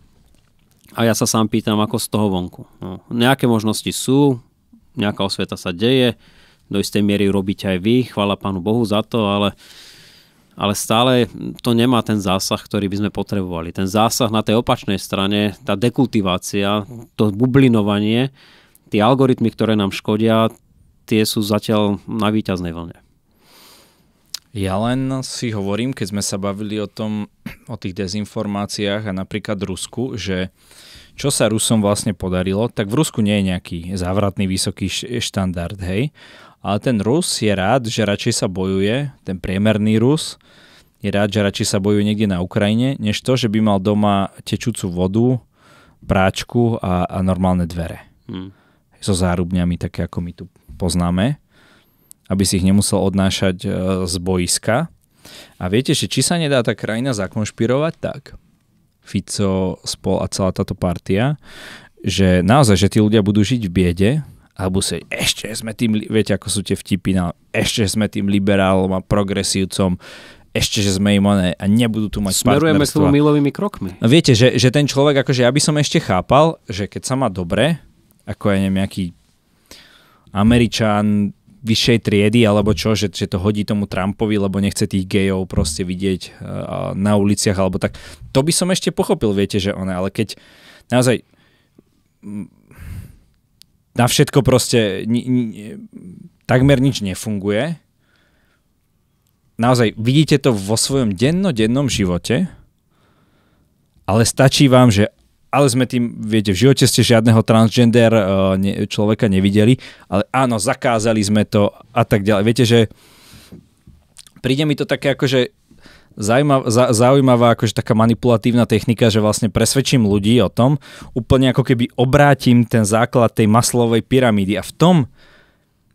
A ja sa sám pýtam, ako z toho vonku. No, nejaké možnosti sú, nejaká osveta sa deje, do istej miery robíte aj vy, chvála Pánu Bohu za to, ale stále to nemá ten zásah, ktorý by sme potrebovali. Ten zásah na tej opačnej strane, tá dekultivácia, to bublinovanie, tie algoritmy, ktoré nám škodia, tie sú zatiaľ na víťaznej vlne. Ja len si hovorím, keď sme sa bavili o tých dezinformáciách a napríklad Rusku, že čo sa Rusom vlastne podarilo, tak v Rusku nie je nejaký závratný vysoký štandard, hej. Ale ten Rus je rád, že radšej sa bojuje, ten priemerný Rus je rád, že radšej sa bojuje niekde na Ukrajine, než to, že by mal doma tečúcu vodu, práčku a normálne dvere. So zárubňami, také ako my tu poznáme, aby si ich nemusel odnášať z boiska. A viete, že či sa nedá tá krajina zakonšpirovať tak, Fico, Spol a celá táto partia, že naozaj, že tí ľudia budú žiť v biede, alebo sa ešte sme tým, viete, ako sú tie vtipy, ešte sme tým liberálom a progresívcom, ešte, že sme im a nebudú tu mať partnerstva. Smerujeme k tomu milovými krokmi. No viete, že ten človek, akože ja by som ešte chápal, že keď sa má dobre, ako ja neviem, nejaký Američan vyššej triedy, alebo čo, že to hodí tomu Trumpovi, lebo nechce tých gejov proste vidieť na uliciach, alebo tak. To by som ešte pochopil, viete, že ale keď naozaj na všetko proste takmer nič nefunguje, naozaj vidíte to vo svojom dennodennom živote, ale stačí vám, že ale sme tým, viete, v živote ste žiadneho transgender človeka nevideli, ale áno, zakázali sme to a tak ďalej. Viete, že príde mi to také akože zaujímavá akože taká manipulatívna technika, že vlastne presvedčím ľudí o tom, úplne ako keby obrátim ten základ tej Maslowovej pyramídy. A v tom,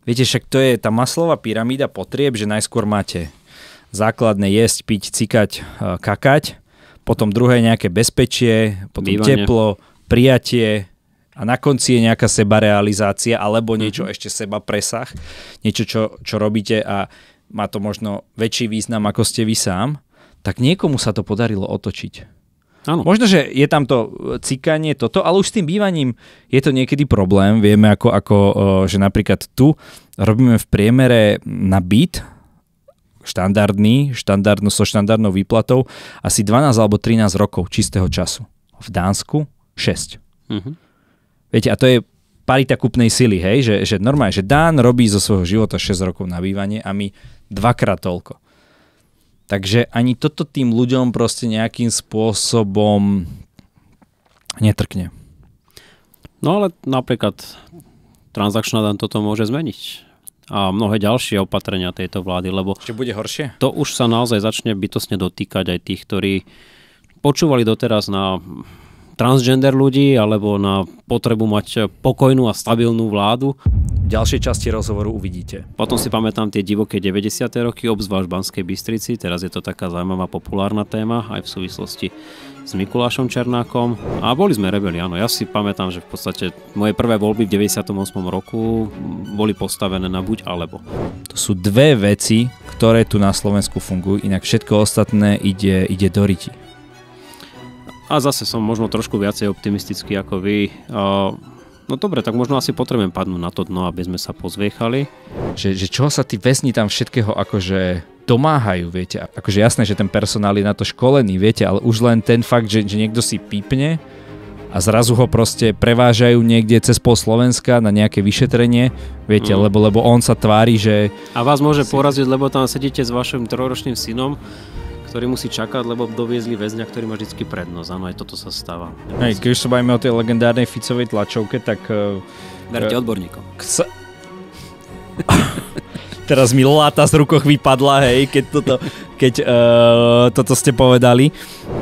viete, však to je tá Maslowová pyramída potrieb, že najskôr máte základné jesť, piť, cikať, kakať, potom druhé nejaké bezpečie, potom bývanie, teplo, prijatie a na konci je nejaká sebarealizácia alebo niečo ešte seba presah, niečo, čo robíte a má to možno väčší význam, ako ste vy sám, tak niekomu sa to podarilo otočiť. Áno. Možno, že je tam to cikanie, toto, ale už s tým bývaním je to niekedy problém. Vieme, že napríklad tu robíme v priemere na byt so štandardnou výplatou asi 12 alebo 13 rokov čistého času. V Dánsku 6. Viete, a to je parita kúpnej sily, hej, že normálne, že Dán robí zo svojho života 6 rokov na bývanie a my dvakrát toľko. Takže ani toto tým ľuďom proste nejakým spôsobom netrkne. No ale napríklad transakčná daň toto môže zmeniť. A mnohé ďalšie opatrenia tejto vlády, lebo ešte bude horšie? To už sa naozaj začne bytostne dotýkať aj tých, ktorí počúvali doteraz na transgender ľudí alebo na potrebu mať pokojnú a stabilnú vládu. V ďalšej časti rozhovoru uvidíte. Potom si pamätám tie divoké 90. roky, obzvlášť v Banskej Bystrici. Teraz je to taká zaujímavá populárna téma aj v súvislosti s Mikulášom Černákom. A boli sme rebeli, áno. Ja si pamätám, že v podstate moje prvé voľby v 98. roku boli postavené na buď alebo. To sú dve veci, ktoré tu na Slovensku fungujú, inak všetko ostatné ide do riti. A zase som možno trošku viacej optimistický ako vy. No dobre, tak možno asi potrebujem padnúť na to dno, aby sme sa pozviechali. Že čo sa tí väzni tam všetkého akože domáhajú, viete. Akože jasné, že ten personál je na to školený, viete, ale už len ten fakt, že niekto si pípne a zrazu ho proste prevážajú niekde cez pol Slovenska na nejaké vyšetrenie, viete, lebo on sa tvári, že... A vás môže poraziť, lebo tam sedíte s vašim 3-ročným synom, ktorý musí čakať, lebo doviezli väzňa, ktorý má vždycky prednosť. Áno, aj toto sa stáva. Hej, keď už sa bavíme o tej legendárnej Ficovej tlačovke, tak... Verte odborníkom. Teraz mi láta z rukoch vypadla, hej, keď toto ste povedali.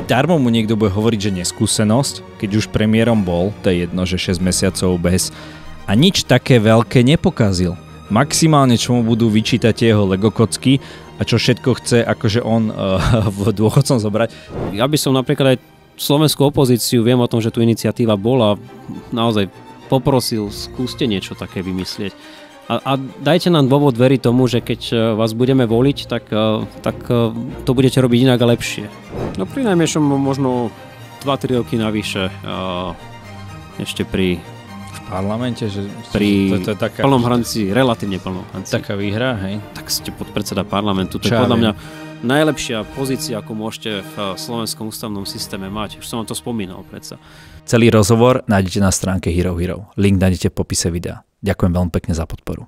Darmo mu niekto bude hovoriť, že neskúsenosť, keď už premiérom bol, to je jedno, že 6 mesiacov bez a nič také veľké nepokazil. Maximálne, čo mu budú vyčítať jeho legokocky a čo všetko chce akože on v dôchodcom zobrať. Ja by som napríklad aj slovenskú opozíciu, viem o tom, že tu iniciatíva bola, naozaj poprosil, skúste niečo také vymyslieť. A dajte nám dôvod veriť tomu, že keď vás budeme voliť, tak to budete robiť inak a lepšie. No pri najmenšom možno 2-3 roky navyše ešte pri parlamente, že pri to je taká, plnom hranci, relatívne plnom hranci. Taká výhra, hej? Tak ste podpredseda parlamentu. To je podľa mňa najlepšia pozícia, ako môžete v slovenskom ústavnom systéme mať. Už som vám to spomínal predsa. Celý rozhovor nájdete na stránke Hero Hero. Link nájdete v popise videa. Ďakujem veľmi pekne za podporu.